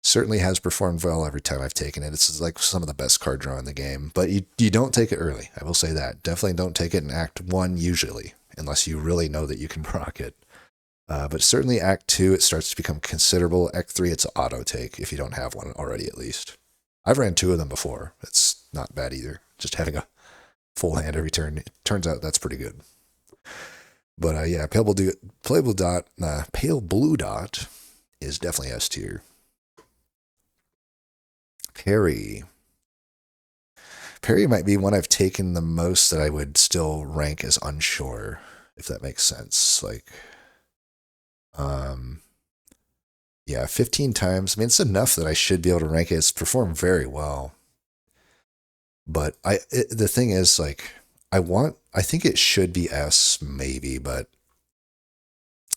certainly has performed well every time I've taken it. It's like some of the best card draw in the game, but you don't take it early. I will say that. Definitely don't take it in Act 1 usually, unless you really know that you can proc it. But certainly Act 2, it starts to become considerable. Act 3, it's an auto take if you don't have one already at least. I've ran 2 of them before. It's not bad either. Just having a full hand every turn. It turns out that's pretty good. But yeah, Pale Blue Dot is definitely S tier. Perry might be one I've taken the most that I would still rank as unsure, if that makes sense. Like, yeah, 15 times. I mean, it's enough that I should be able to rank it. It's performed very well. But the thing is, like, I think it should be S maybe, but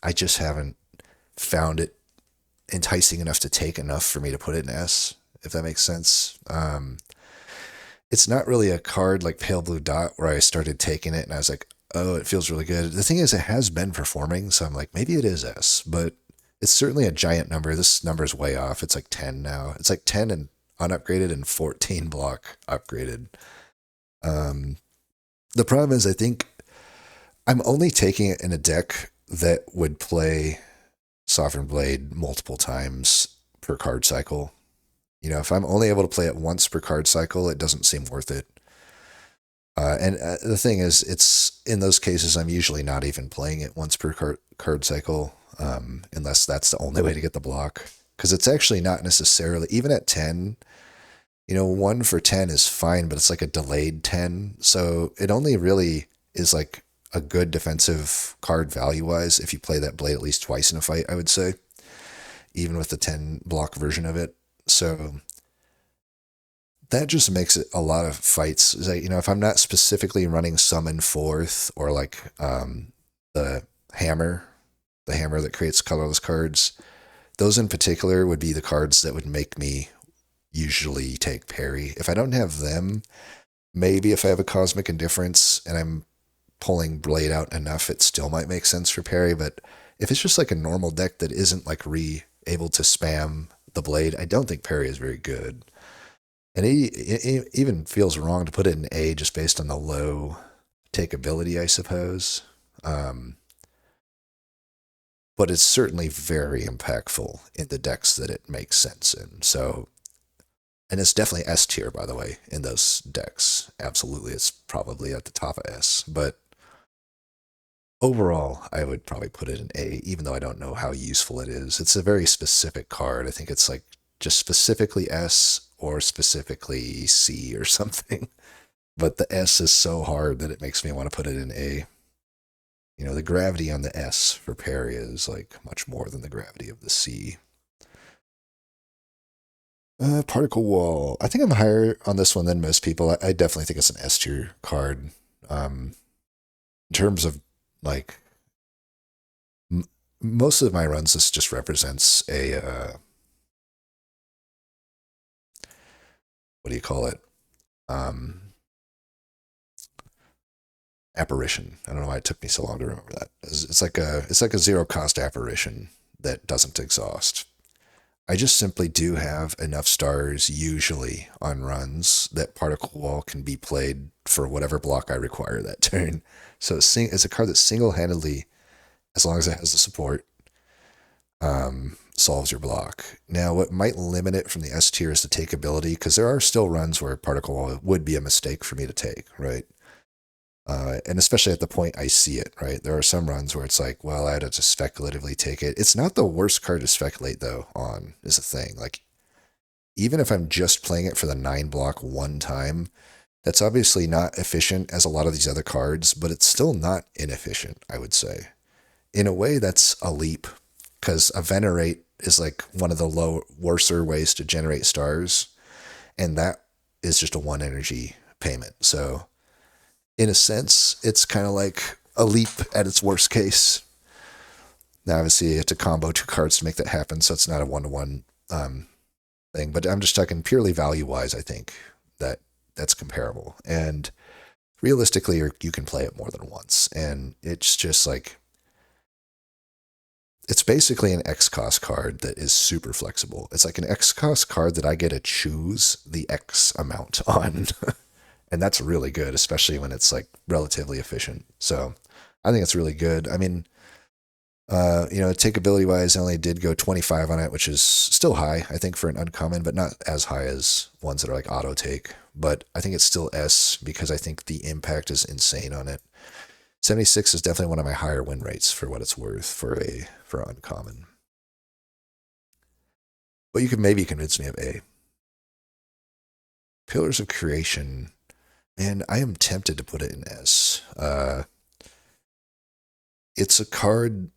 I just haven't found it enticing enough to take enough for me to put it in S, if that makes sense. It's not really a card like Pale Blue Dot where I started taking it and I was like, oh, it feels really good. The thing is, it has been performing, so I'm like, maybe it is S, but it's certainly a giant number. This number is way off. It's like 10 now. It's like 10 and unupgraded and 14 block upgraded. Um, the problem is, I think I'm only taking it in a deck that would play Sovereign Blade multiple times per card cycle. If I'm only able to play it once per card cycle, it doesn't seem worth it. And the thing is, it's in those cases, I'm usually not even playing it once per card cycle, unless that's the only way to get the block. Because it's actually not necessarily, even at 10, 1 for 10 is fine, but it's like a delayed 10. So it only really is like a good defensive card value wise if you play that blade at least twice in a fight, I would say, even with the 10 block version of it. So that just makes it a lot of fights. Like, if I'm not specifically running summon fourth or like the hammer, the hammer that creates colorless cards, those in particular would be the cards that would make me usually take parry. If I don't have them, maybe if I have a cosmic indifference and I'm pulling blade out enough, it still might make sense for parry. But if it's just like a normal deck that isn't like able to spam the blade, I don't think parry is very good. And it even feels wrong to put it in A just based on the low takeability, I suppose. Um, but it's certainly very impactful in the decks that it makes sense in. So, and it's definitely S tier, by the way, in those decks. Absolutely, it's probably at the top of S. But overall, I would probably put it in A, even though I don't know how useful it is. It's a very specific card. I think it's like just specifically S or specifically C or something. But the S is so hard that it makes me want to put it in A. The gravity on the S for parry is like much more than the gravity of the C. Particle Wall. I think I'm higher on this one than most people. I definitely think it's an S tier card. In terms of like most of my runs, this just represents a what do you call it? Um, apparition. I don't know why it took me so long to remember that. It's like a zero cost apparition that doesn't exhaust. I just simply do have enough stars usually on runs that Particle Wall can be played for whatever block I require that turn. So it's a card that single-handedly, as long as it has the support, solves your block. Now, what might limit it from the S tier is the takeability, because there are still runs where Particle Wall would be a mistake for me to take, right? And especially at the point I see it, right? There are some runs where it's like, well, I had to just speculatively take it. It's not the worst card to speculate, though, on, is the thing. Like, even if I'm just playing it for the 9 block one time, that's obviously not efficient as a lot of these other cards, but it's still not inefficient, I would say. In a way, that's a leap, because a Venerate is like one of the worser ways to generate stars, and that is just a 1 energy payment. So in a sense, it's kind of like a leap at its worst case. Now, obviously, you have to combo 2 cards to make that happen, so it's not a 1-to-1 thing. But I'm just talking purely value-wise, I think that's comparable. And realistically, you can play it more than once. And it's just like, it's basically an X-Cost card that is super flexible. It's like an X-Cost card that I get to choose the X amount on. And that's really good, especially when it's like relatively efficient. So I think it's really good. I mean, takeability wise, I only did go 25 on it, which is still high, I think, for an uncommon, but not as high as ones that are like auto take. But I think it's still S because I think the impact is insane on it. 76 is definitely one of my higher win rates for what it's worth for uncommon. But you could maybe convince me of A. Pillars of Creation. And I am tempted to put it in S. It's a card,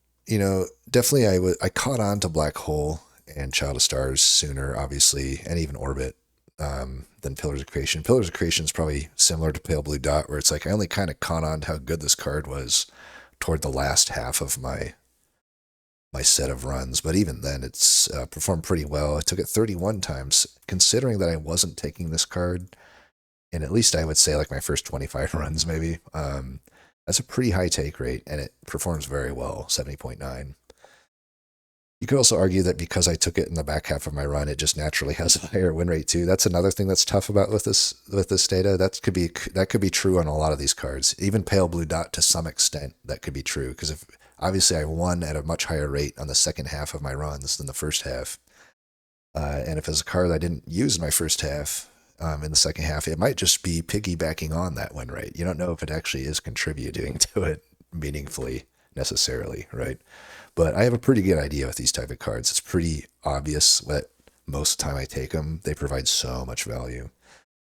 definitely I caught on to Black Hole and Child of Stars sooner, obviously, and even Orbit than Pillars of Creation. Pillars of Creation is probably similar to Pale Blue Dot, where it's like I only kind of caught on to how good this card was toward the last half of my set of runs. But even then, it's performed pretty well. I took it 31 times, considering that I wasn't taking this card. And at least I would say like my first 25 runs, maybe. That's a pretty high take rate, and it performs very well, 70.9. You could also argue that because I took it in the back half of my run, it just naturally has a higher win rate too. That's another thing that's tough about with this data. That could be true on a lot of these cards. Even Pale Blue Dot to some extent that could be true because if obviously I won at a much higher rate on the second half of my runs than the first half, and if it's a card I didn't use in my first half, in the second half, it might just be piggybacking on that win rate. You don't know if it actually is contributing to it meaningfully necessarily, right? But I have a pretty good idea with these type of cards. It's pretty obvious that most of the time I take them, they provide so much value.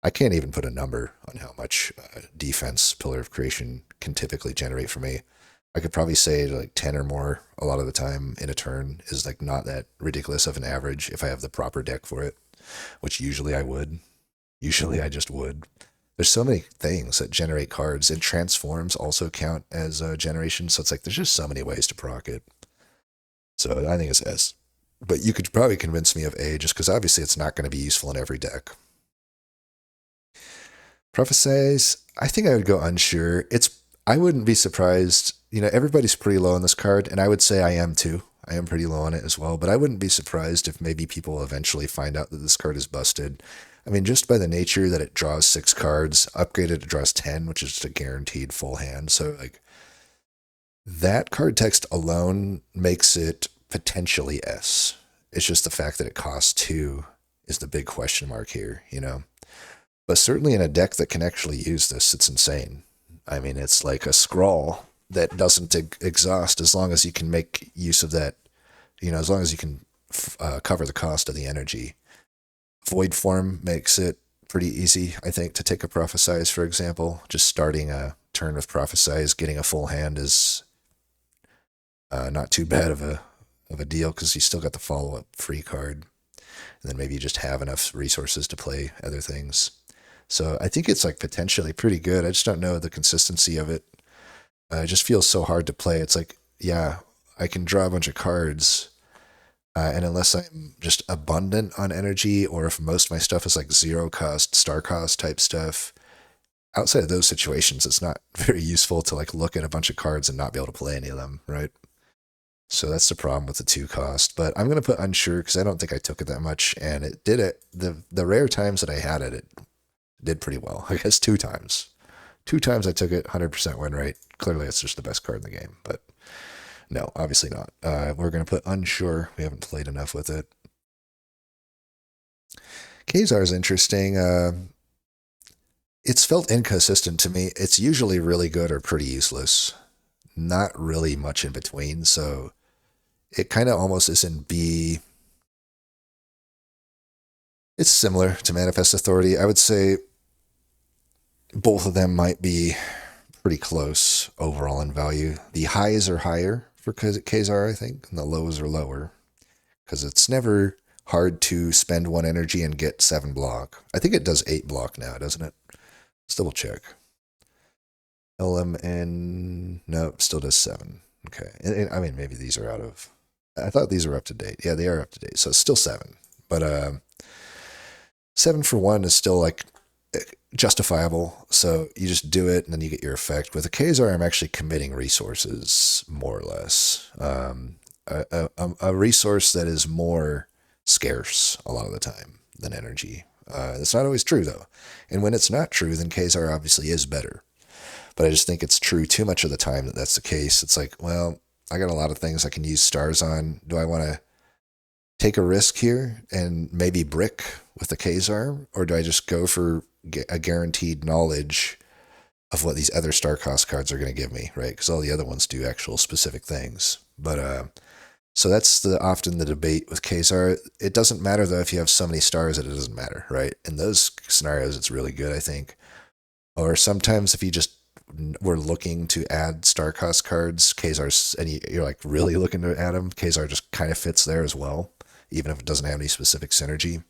I can't even put a number on how much defense Pillar of Creation can typically generate for me. I could probably say like 10 or more a lot of the time in a turn is like not that ridiculous of an average if I have the proper deck for it, which usually I would. Usually I just would. There's so many things that generate cards, and transforms also count as generation. So it's like there's just so many ways to proc it. So I think it's S. But you could probably convince me of A just because obviously it's not going to be useful in every deck. Prophesize, I think I would go unsure. I wouldn't be surprised. Everybody's pretty low on this card, and I would say I am too. I am pretty low on it as well, but I wouldn't be surprised if maybe people eventually find out that this card is busted. I mean, just by the nature that it draws 6 cards, upgraded it draws 10, which is just a guaranteed full hand. So like that card text alone makes it potentially S. It's just the fact that it costs 2 is the big question mark here. But certainly in a deck that can actually use this, it's insane. I mean, it's like a scrawl that doesn't exhaust as long as you can make use of that, as long as you can cover the cost of the energy. Void form makes it pretty easy, I think, to take a Prophesize, for example. Just starting a turn with Prophesize, getting a full hand is not too bad of a deal because you still got the follow up free card, and then maybe you just have enough resources to play other things. So I think it's like potentially pretty good. I just don't know the consistency of it. It just feels so hard to play. It's like, yeah, I can draw a bunch of cards, and unless I'm just abundant on energy, or if most of my stuff is like 0 cost, star cost type stuff, outside of those situations, it's not very useful to like look at a bunch of cards and not be able to play any of them, right? So that's the problem with the 2 cost. But I'm gonna put unsure because I don't think I took it that much, and it did it. The rare times that I had it, it did pretty well. I guess 2 times. 2 times I took it, 100% win rate. Clearly, it's just the best card in the game. But no, obviously not. We're gonna put unsure. We haven't played enough with it. Kazar is interesting. It's felt inconsistent to me. It's usually really good or pretty useless. Not really much in between. So it kind of almost is in B. It's similar to Manifest Authority. I would say both of them might be pretty close overall in value. The highs are higher for Kazar, I think, and the lows are lower because it's never hard to spend 1 energy and get 7 block. I think it does 8 block now, doesn't it? Let's double check. LMN, no, still does 7. Okay. I mean, maybe these are out of. I thought these were up to date. Yeah, they are up to date. So it's still 7. But 7 for 1 is still like justifiable. So you just do it and then you get your effect. With a Kazar, I'm actually committing resources, more or less. A resource that is more scarce a lot of the time than energy. That's not always true, though. And when it's not true, then Kazar obviously is better. But I just think it's true too much of the time that that's the case. It's like, well, I got a lot of things I can use stars on. Do I want to take a risk here and maybe brick with the Kazar? Or do I just go for a guaranteed knowledge of what these other star cost cards are going to give me, right? Because all the other ones do actual specific things. But so that's often the debate with Kazar. It doesn't matter, though, if you have so many stars that it doesn't matter, right? In those scenarios, it's really good, I think. Or sometimes if you just were looking to add star cost cards, Kazar's, and you're like really looking to add them, Kazar just kind of fits there as well, even if it doesn't have any specific synergy,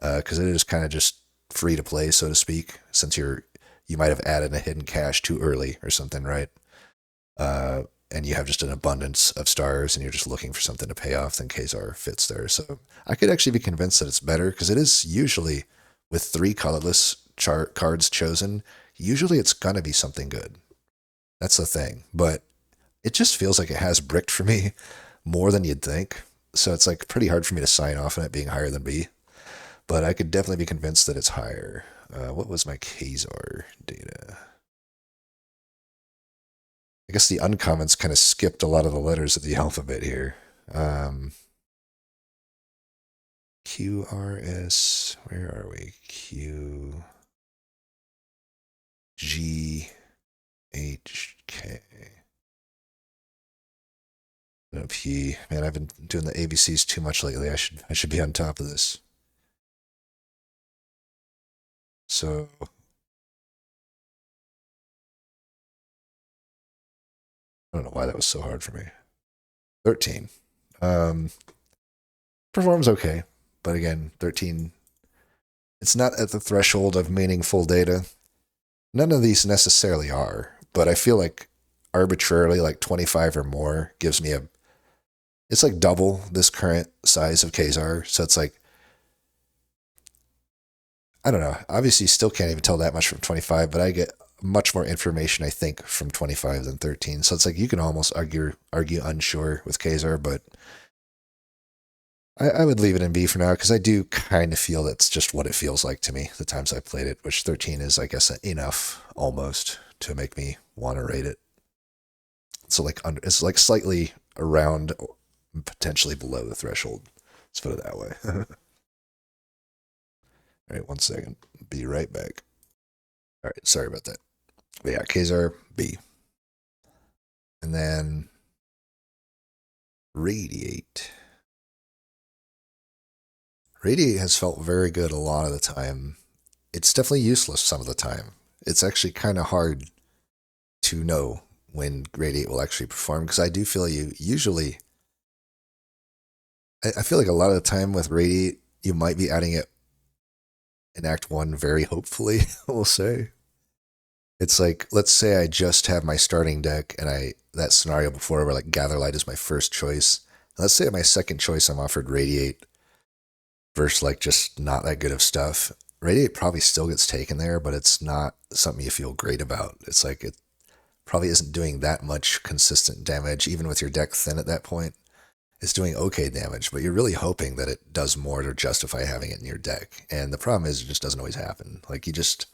because it is kind of just free to play, so to speak, since you might have added a hidden cache too early or something, right? And you have just an abundance of stars and you're just looking for something to pay off, then Kazar fits there. So I could actually be convinced that it's better because it is usually with 3 colorless cards chosen, usually it's going to be something good. That's the thing. But it just feels like it has bricked for me more than you'd think. So it's like pretty hard for me to sign off on it being higher than B. But I could definitely be convinced that it's higher. What was my Kazar data? I guess the uncommons kind of skipped a lot of the letters of the alphabet here. QRS, where are we? Q, G, H, K. P. Man, I've been doing the ABCs too much lately. I should be on top of this. So I don't know why that was so hard for me. 13. Performs okay, but again, 13. It's not at the threshold of meaningful data. None of these necessarily are, but I feel like arbitrarily like 25 or more gives me it's like double this current size of Kazar. So it's like, I don't know. Obviously, you still can't even tell that much from 25, but I get much more information, I think, from 25 than 13. So it's like you can almost argue unsure with Kazar, but I would leave it in B for now because I do kind of feel that's just what it feels like to me the times I played it, which 13 is, I guess, enough almost to make me want to rate it. So like it's like slightly around, potentially below the threshold. Let's put it that way. All right, 1 second. Be right back. All right, sorry about that. But yeah, Kazar, B. And then Radiate. Radiate has felt very good a lot of the time. It's definitely useless some of the time. It's actually kind of hard to know when Radiate will actually perform because I do feel you usually. I feel like a lot of the time with Radiate, you might be adding it in Act 1 very hopefully, we'll say. It's like, let's say I just have my starting deck and that scenario before where like Gatherlight is my first choice. Let's say at my second choice I'm offered Radiate versus like just not that good of stuff. Radiate probably still gets taken there, but it's not something you feel great about. It's like it probably isn't doing that much consistent damage, even with your deck thin at that point. It's doing okay damage, but you're really hoping that it does more to justify having it in your deck. And the problem is it just doesn't always happen. Like you just,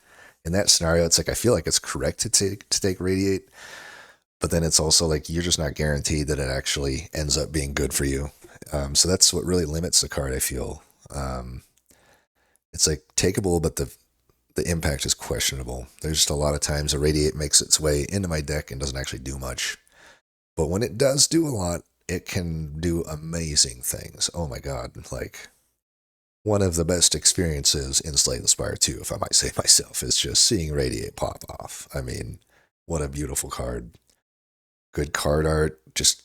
in that scenario, it's like I feel like it's correct to take Radiate, but then it's also like you're just not guaranteed that it actually ends up being good for you. So that's what really limits the card, I feel. It's like takeable, but the impact is questionable. There's just a lot of times a Radiate makes its way into my deck and doesn't actually do much. But when it does do a lot, it can do amazing things. Oh my god, like one of the best experiences in Slay the Spire 2, if I might say myself, is just seeing Radiate pop off. I mean, what a beautiful card. Good card art, just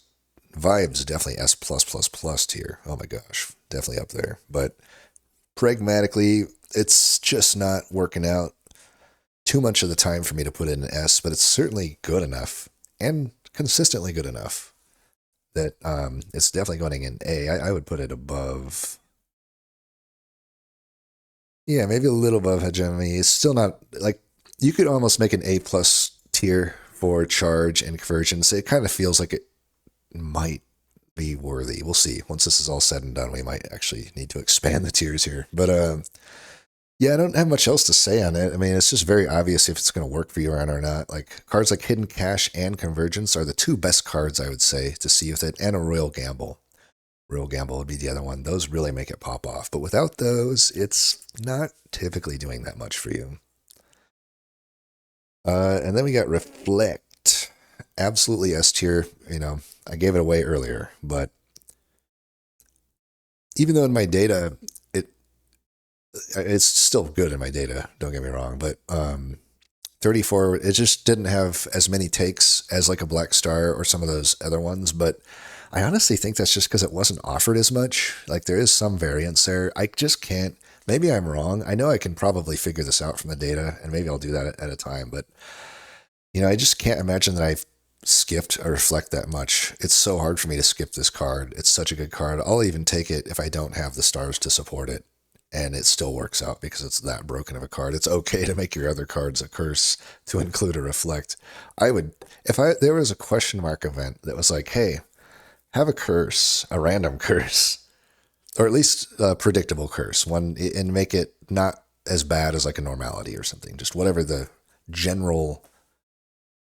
vibes definitely S+++ tier. Oh my gosh, definitely up there. But pragmatically, it's just not working out too much of the time for me to put it in an S, but it's certainly good enough and consistently good enough that it's definitely going in A. I would put it above. Yeah, maybe a little above Hegemony. It's still not like you could almost make an A+ tier for charge and convergence. It kind of feels like it might be worthy. We'll see. Once this is all said and done, we might actually need to expand the tiers here. But yeah, I don't have much else to say on it. I mean, it's just very obvious if it's going to work for you or not. Like cards like Hidden Cache and Convergence are the two best cards I would say to see with it, and a Royal Gamble. Royal Gamble would be the other one. Those really make it pop off. But without those, it's not typically doing that much for you. And then we got Reflect. Absolutely S tier. You know, I gave it away earlier, but even though in my data, it's still good in my data, don't get me wrong, but 34, it just didn't have as many takes as like a Black Star or some of those other ones, but I honestly think that's just because it wasn't offered as much. Like there is some variance there. I just can't, maybe I'm wrong. I know I can probably figure this out from the data, and maybe I'll do that at a time, but you know, I just can't imagine that I've skipped a Reflect that much. It's so hard for me to skip this card. It's such a good card. I'll even take it if I don't have the stars to support it, and it still works out because it's that broken of a card. It's okay to make your other cards a curse to include a Reflect. I would, if there was a question mark event that was like, hey, have a curse, a random curse, or at least a predictable curse, one, and make it not as bad as like a normality or something. Just whatever the general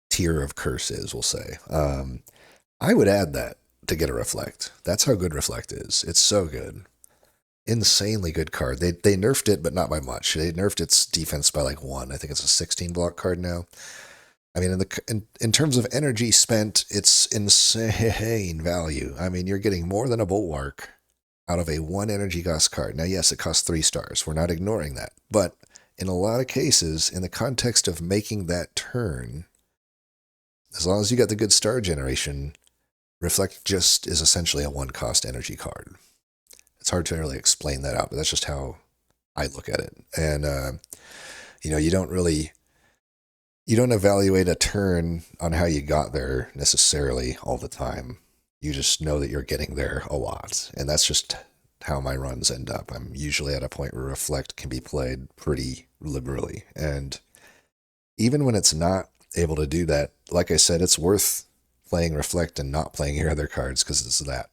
tier of curse is, we'll say. I would add that to get a reflect. That's how good reflect is. It's so good, insanely good card. They nerfed it, but not by much. They nerfed its defense by like one. I think it's a 16 block card now. I mean, in terms of energy spent, it's insane value. I mean, you're getting more than a bulwark out of a one energy cost card. Now, yes, it costs 3 stars. We're not ignoring that, but in a lot of cases, in the context of making that turn, as long as you got the good star generation, Reflect just is essentially a one cost energy card. It's hard to really explain that out, but that's just how I look at it. And you don't evaluate a turn on how you got there necessarily all the time. You just know that you're getting there a lot, and that's just how my runs end up. I'm usually at a point where Reflect can be played pretty liberally, and even when it's not able to do that, like I said, it's worth playing Reflect and not playing your other cards because it's that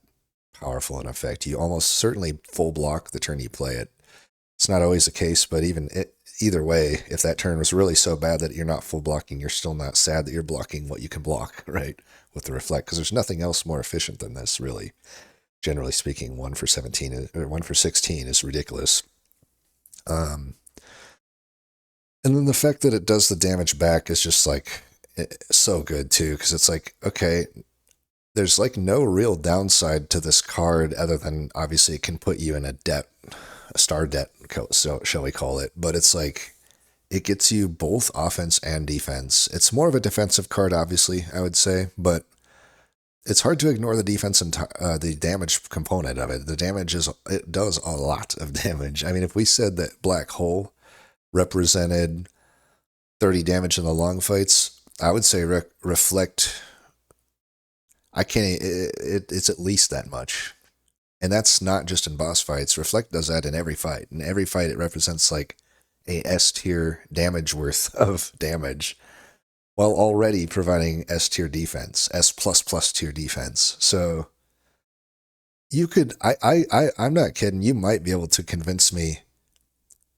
powerful in effect. You almost certainly full block the turn you play it. It's not always the case, but either way, if that turn was really so bad that you're not full blocking, you're still not sad that you're blocking what you can block, right? With the Reflect, because there's nothing else more efficient than this, really. Generally speaking, 1 for 17 or 1 for 16 is ridiculous. And then the fact that it does the damage back is just like so good too, because it's like, okay, there's like no real downside to this card other than obviously it can put you in a star debt, so shall we call it, but it's like it gets you both offense and defense. It's more of a defensive card, obviously, I would say, but it's hard to ignore the defense and the damage component of it. It does a lot of damage. I mean, if we said that Black Hole represented 30 damage in the long fights, I would say Reflect. I can't. It's at least that much, and that's not just in boss fights. Reflect does that in every fight. In every fight, it represents like a S tier damage worth of damage, while already providing S tier defense, S plus plus tier defense. So you could. I'm not kidding. You might be able to convince me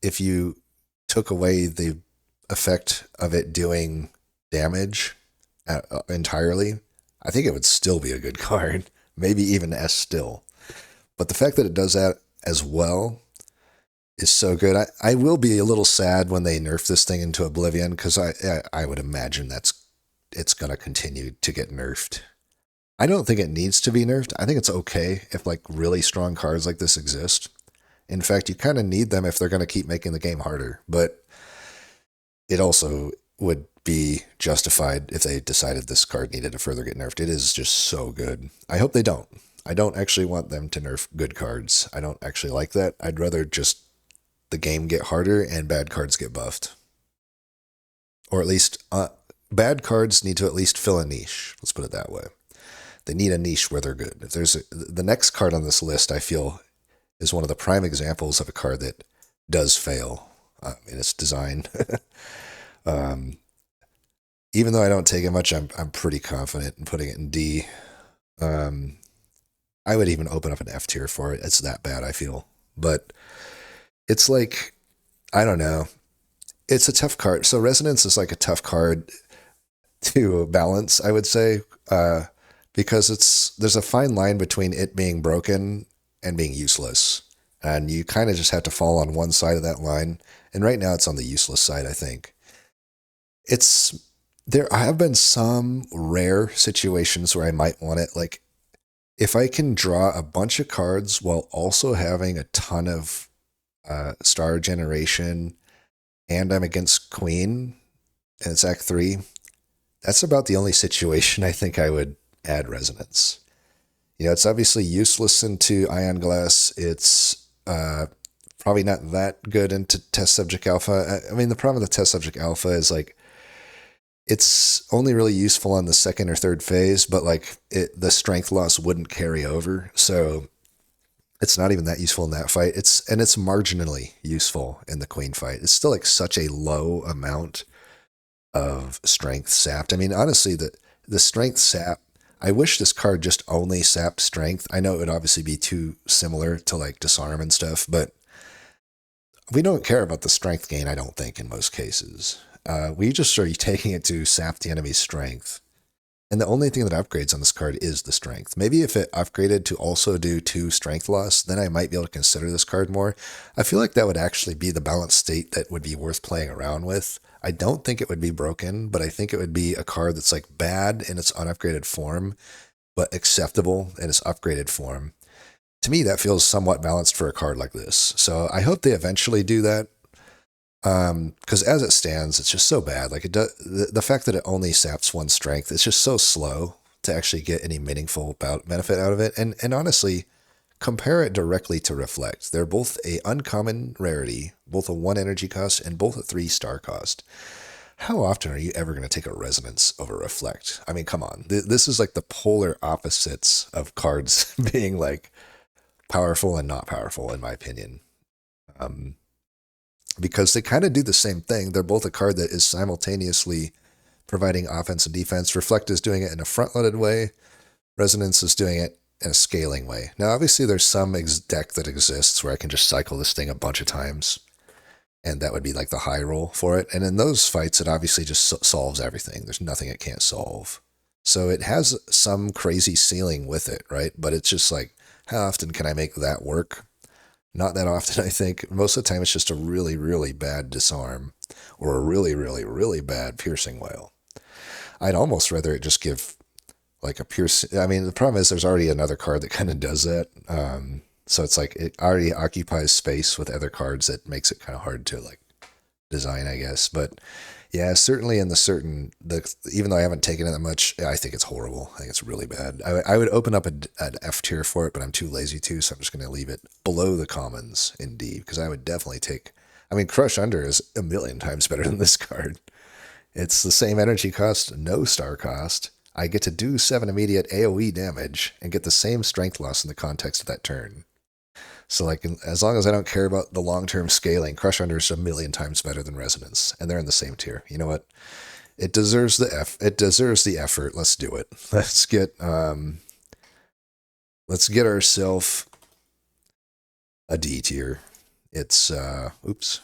if you took away the effect of it doing damage entirely. I think it would still be a good card, maybe even S still. But the fact that it does that as well is so good. I will be a little sad when they nerf this thing into Oblivion, because I would imagine it's going to continue to get nerfed. I don't think it needs to be nerfed. I think it's okay if like really strong cards like this exist. In fact, you kind of need them if they're going to keep making the game harder. But it also would be justified if they decided this card needed to further get nerfed. It is just so good. I hope they don't. I don't actually want them to nerf good cards. I don't actually like that. I'd rather just the game get harder and bad cards get buffed. Or at least bad cards need to at least fill a niche. Let's put it that way. They need a niche where they're good. If there's the next card on this list, I feel, is one of the prime examples of a card that does fail in its design. Even though I don't take it much, I'm pretty confident in putting it in D. I would even open up an F tier for it. It's that bad, I feel. But it's like, I don't know. It's a tough card. So Resonance is like a tough card to balance, I would say, because there's a fine line between it being broken and being useless. And you kind of just have to fall on one side of that line. And right now it's on the useless side, I think. There have been some rare situations where I might want it. Like, if I can draw a bunch of cards while also having a ton of star generation and I'm against Queen and it's Act 3, that's about the only situation I think I would add Resonance. It's obviously useless into Ion Glass. It's probably not that good into Test Subject Alpha. I mean, the problem with the Test Subject Alpha is like, it's only really useful on the second or third phase, but like the strength loss wouldn't carry over. So it's not even that useful in that fight. It's marginally useful in the Queen fight. It's still like such a low amount of strength sapped. I mean, honestly, the strength sap, I wish this card just only sapped strength. I know it would obviously be too similar to like disarm and stuff, but we don't care about the strength gain, I don't think, in most cases. We just are taking it to sap the enemy's strength. And the only thing that upgrades on this card is the strength. Maybe if it upgraded to also do 2 strength loss, then I might be able to consider this card more. I feel like that would actually be the balanced state that would be worth playing around with. I don't think it would be broken, but I think it would be a card that's like bad in its unupgraded form, but acceptable in its upgraded form. To me, that feels somewhat balanced for a card like this. So I hope they eventually do that. Because as it stands, it's just so bad. Like it does, the fact that it only saps 1 strength, it's just so slow to actually get any meaningful benefit out of it. And honestly, compare it directly to Reflect. They're both a uncommon rarity, both a 1 energy cost and both a 3-star cost. How often are you ever going to take a Resonance over Reflect? I mean, come on. This is like the polar opposites of cards being like powerful and not powerful, in my opinion. Because they kind of do the same thing. They're both a card that is simultaneously providing offense and defense. Reflect is doing it in a front-loaded way. Resonance is doing it in a scaling way. Now, obviously, there's some deck that exists where I can just cycle this thing a bunch of times, and that would be like the high roll for it. And in those fights, it obviously just solves everything. There's nothing it can't solve. So it has some crazy ceiling with it, right? But it's just like, how often can I make that work? Not that often, I think. Most of the time, it's just a really, really bad disarm or a really, really, really bad piercing wail. I'd almost rather it just give like a pierce. I mean, the problem is there's already another card that kind of does that. So it's like it already occupies space with other cards that makes it kind of hard to like design, I guess. But yeah, certainly in even though I haven't taken it that much, I think it's horrible. I think it's really bad. I would open up an F tier for it, but I'm too lazy to, so I'm just going to leave it below the commons in D, because I would definitely Crush Under is a million times better than this card. It's the same energy cost, no star cost. I get to do 7 immediate AoE damage and get the same strength loss in the context of that turn. So like, as long as I don't care about the long-term scaling, Crush Under is a million times better than Resonance, and they're in the same tier. You know what? It deserves the effort. Let's do it. Let's get ourselves a D tier. It's oops.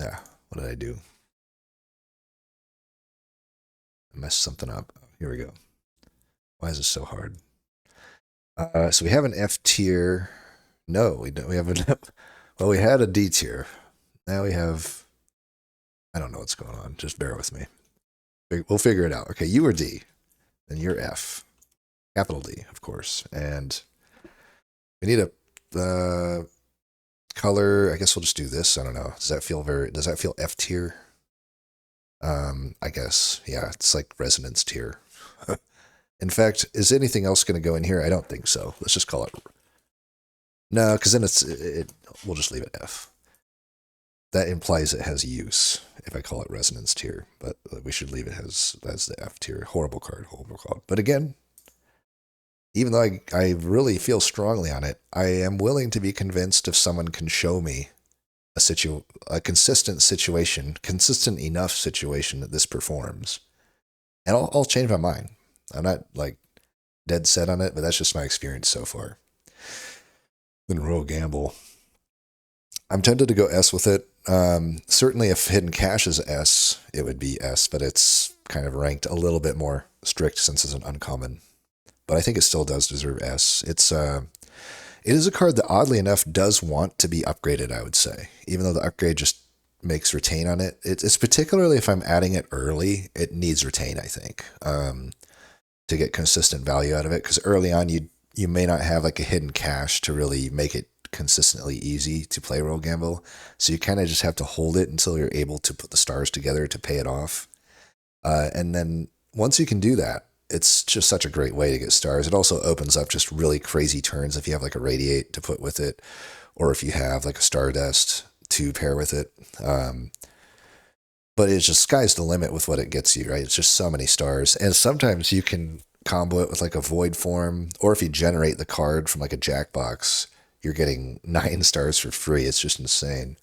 Yeah, what did I do? I messed something up. Here we go. Why is this so hard? So we have an F tier. No, we don't. We have an well, we had a D tier. Now we have. I don't know what's going on. Just bear with me. We'll figure it out. Okay, you are D, then you're F, capital D, of course, and we need a color. I guess we'll just do this. I don't know. Does that feel F tier? I guess yeah. It's like Resonance tier. In fact, is anything else going to go in here? I don't think so. Let's just call it. No, because then we'll just leave it F. That implies it has use if I call it Resonance tier, but we should leave it as the F tier. Horrible card. But again, even though I really feel strongly on it, I am willing to be convinced if someone can show me a consistent enough situation that this performs, and I'll change my mind. I'm not like dead set on it, but that's just my experience so far. Then Royal Gamble. I'm tempted to go S with it. Certainly if Hidden Cache is S, it would be S, but it's kind of ranked a little bit more strict since it's an uncommon. But I think it still does deserve S. It is a card that oddly enough does want to be upgraded, I would say. Even though the upgrade just makes Retain on it. It's particularly if I'm adding it early, it needs Retain, I think. To get consistent value out of it, because early on you may not have like a hidden cache to really make it consistently easy to play Royal Gamble, so you kind of just have to hold it until you're able to put the stars together to pay it off. And then once you can do that, it's just such a great way to get stars. It also opens up just really crazy turns if you have like a Radiate to put with it, or if you have like a Stardust to pair with it. But it's just sky's the limit with what it gets you, right? It's just so many stars. And sometimes you can combo it with like a Void form, or if you generate the card from like a Jackbox, you're getting 9 stars for free. It's just insane.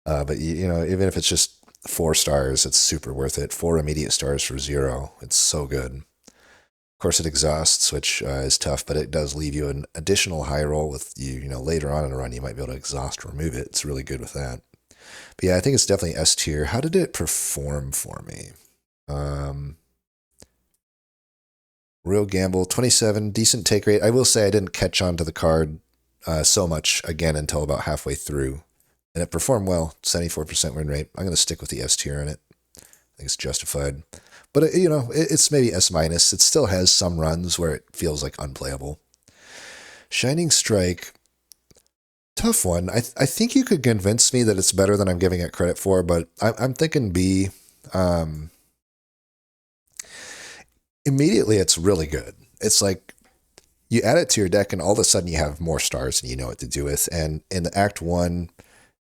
But you know, even if it's just 4 stars, it's super worth it. 4 immediate stars for 0. It's so good. Of course, it exhausts, which is tough, but it does leave you an additional high roll with you. You know, later on in a run, you might be able to exhaust or remove it. It's really good with that. But yeah, I think it's definitely S tier. How did it perform for me? Um, Real gamble, 27, decent take rate. I will say I didn't catch on to the card so much again until about halfway through. And it performed well, 74% win rate. I'm going to stick with the S tier in it. I think it's justified. But, it's maybe S minus. It still has some runs where it feels like unplayable. Shining Strike, tough one. I think you could convince me that it's better than I'm giving it credit for, but I'm thinking B. Immediately, it's really good. It's like you add it to your deck, and all of a sudden you have more stars and you know what to do with. And in the Act 1,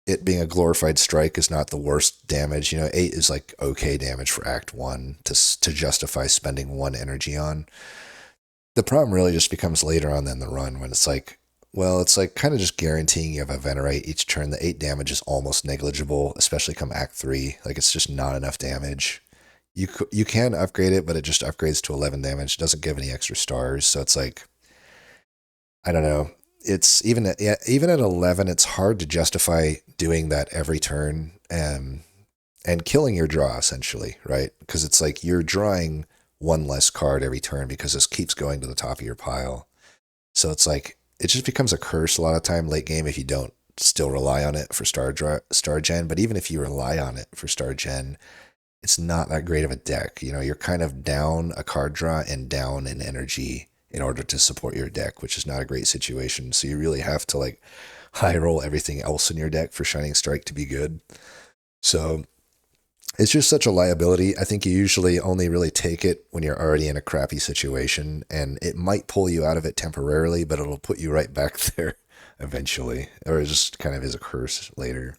it being a glorified strike is not the worst damage. 8 is like okay damage for Act 1 to justify spending 1 energy on. The problem really just becomes later on in the run when it's like, well, it's like kind of just guaranteeing you have a Venerate each turn. The 8 damage is almost negligible, especially come Act 3. Like, it's just not enough damage. You can upgrade it, but it just upgrades to 11 damage. Doesn't give any extra stars, so it's like, I don't know. It's even at 11, it's hard to justify doing that every turn and killing your draw essentially, right? Because it's like you're drawing 1 less card every turn because this keeps going to the top of your pile. So it's like it just becomes a curse a lot of time late game if you don't still rely on it for star gen. But even if you rely on it for star gen, it's not that great of a deck. You're kind of down a card draw and down in energy in order to support your deck, which is not a great situation. So you really have to like high roll everything else in your deck for Shining Strike to be good. So it's just such a liability. I think you usually only really take it when you're already in a crappy situation, and it might pull you out of it temporarily, but it'll put you right back there eventually, or it just kind of is a curse later.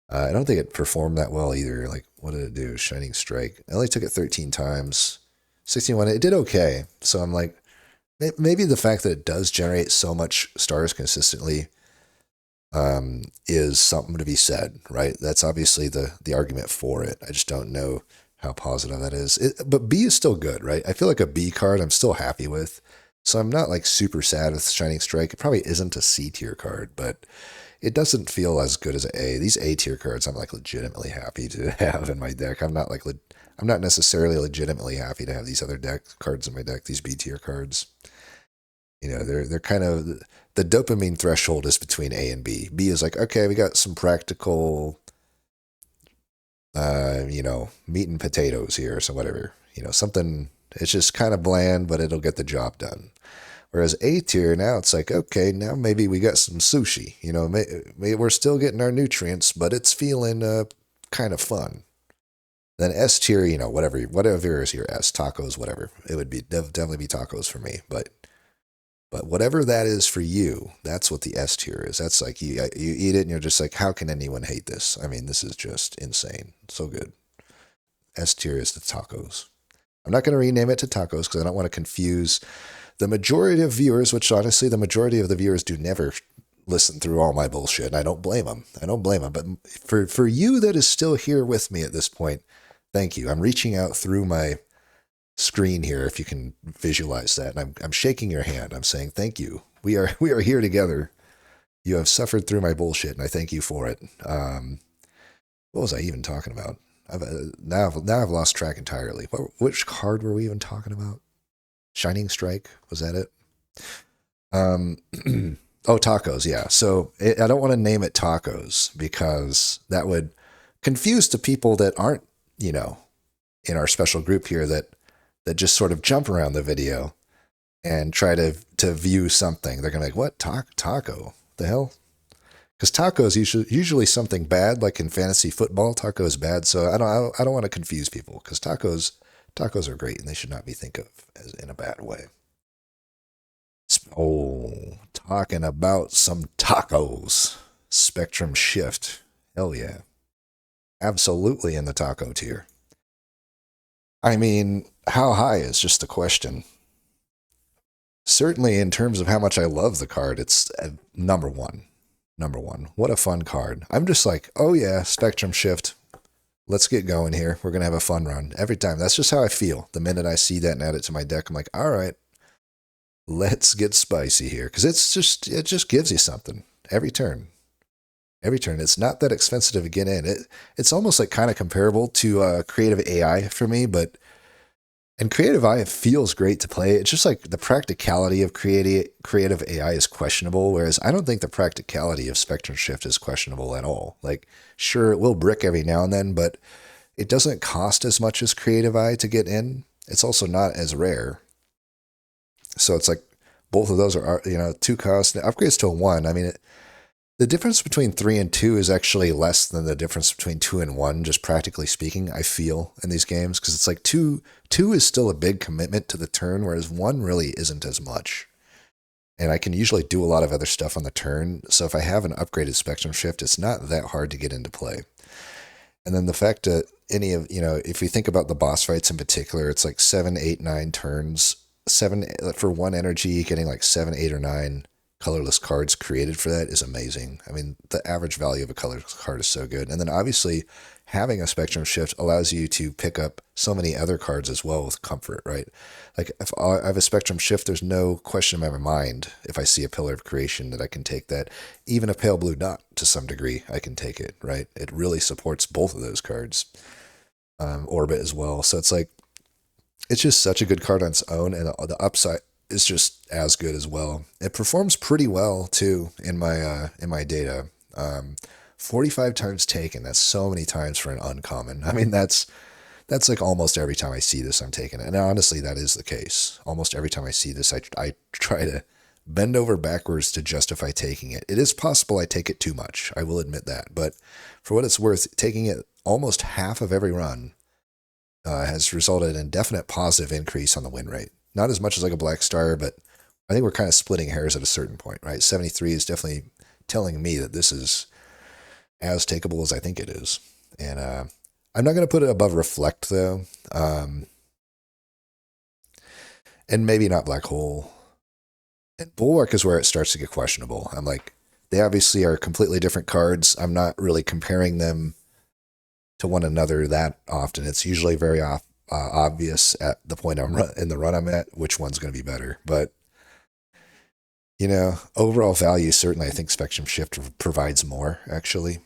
I don't think it performed that well either. Like, what did it do? Shining Strike. I only took it 13 times. 61. It did okay. So I'm like, maybe the fact that it does generate so much stars consistently is something to be said, right? That's obviously the argument for it. I just don't know how positive that is. But B is still good, right? I feel like a B card I'm still happy with. So I'm not like super sad with Shining Strike. It probably isn't a C tier card, but it doesn't feel as good as an A. These A tier cards I'm like legitimately happy to have in my deck. I'm not necessarily legitimately happy to have these other deck cards in my deck, these B tier cards. They're kind of the dopamine threshold is between A and B. B is like, okay, we got some practical meat and potatoes here, so whatever. Something it's just kind of bland, but it'll get the job done. Whereas A tier, now it's like, okay, now maybe we got some sushi. We're still getting our nutrients, but it's feeling kind of fun. Then S tier, whatever is your S, tacos, whatever. It would be definitely be tacos for me. But whatever that is for you, that's what the S tier is. That's like you eat it and you're just like, how can anyone hate this? I mean, this is just insane. So good. S tier is the tacos. I'm not going to rename it to tacos because I don't want to confuse the majority of viewers, which honestly, the majority of the viewers do never listen through all my bullshit. And I don't blame them. But for you that is still here with me at this point, thank you. I'm reaching out through my screen here, if you can visualize that. And I'm shaking your hand. I'm saying thank you. We are here together. You have suffered through my bullshit, and I thank you for it. What was I even talking about? Now I've lost track entirely. Which card were we even talking about? Shining Strike, was that it? Oh, tacos, yeah. So I don't want to name it tacos because that would confuse the people that aren't, in our special group here that just sort of jump around the video and try to view something. They're going to be like, what? Taco? The hell? Because taco is usually something bad, like in fantasy football, taco is bad. So I don't want to confuse people because tacos are great and they should not be think of as in a bad way. Oh, talking about some tacos. Spectrum Shift. Hell yeah. Absolutely in the taco tier. I mean, how high is just the question. Certainly in terms of how much I love the card, it's number one. What a fun card. I'm just like, oh yeah, Spectrum Shift. let's get going here. We're gonna have a fun run every time. That's just how I feel. The minute I see that and add it to my deck, I'm like, all right, let's get spicy here because it just gives you something every turn. Every turn. It's not that expensive to get in. It's almost like kind of comparable to creative AI for me, but and creative AI feels great to play. It's just like the practicality of creative AI is questionable, whereas I don't think the practicality of Spectrum Shift is questionable at all. Like, sure, it will brick every now and then, but it doesn't cost as much as creative AI to get in. It's also not as rare. So it's like both of those are, two costs. The upgrades to a one. I mean, the difference between three and two is actually less than the difference between two and one, just practically speaking, I feel in these games. Because it's like two is still a big commitment to the turn, whereas one really isn't as much. And I can usually do a lot of other stuff on the turn. So if I have an upgraded Spectrum Shift, it's not that hard to get into play. And then the fact that if you think about the boss fights in particular, it's like 7, 8, 9 turns. Seven for one energy, getting like 7, 8, or 9 colorless cards created for that is amazing. I mean, the average value of a colorless card is so good. And then obviously having a Spectrum Shift allows you to pick up so many other cards as well with comfort, right? Like if I have a Spectrum Shift, there's no question in my mind if I see a Pillar of Creation that I can take that. Even a Pale Blue Dot to some degree, I can take it, right? It really supports both of those cards. Orbit as well. So it's like, it's just such a good card on its own, and the upside is just as good as well. It performs pretty well too in my data. 45 times taken. That's so many times for an uncommon. I mean, that's like almost every time I see this, I'm taking it. And honestly, that is the case. Almost every time I see this, I try to bend over backwards to justify taking it. It is possible I take it too much. I will admit that. But for what it's worth, taking it almost half of every run has resulted in definite positive increase on the win rate. Not as much as like a Black Star, but I think we're kind of splitting hairs at a certain point, right? 73 is definitely telling me that this is as takeable as I think it is. And I'm not going to put it above Reflect, though. And maybe not Black Hole. And Bulwark is where it starts to get questionable. I'm like, they obviously are completely different cards. I'm not really comparing them to one another that often. It's usually very obvious at the point in the run I'm at which one's going to be better. But overall value, certainly I think Spectrum Shift provides more, actually.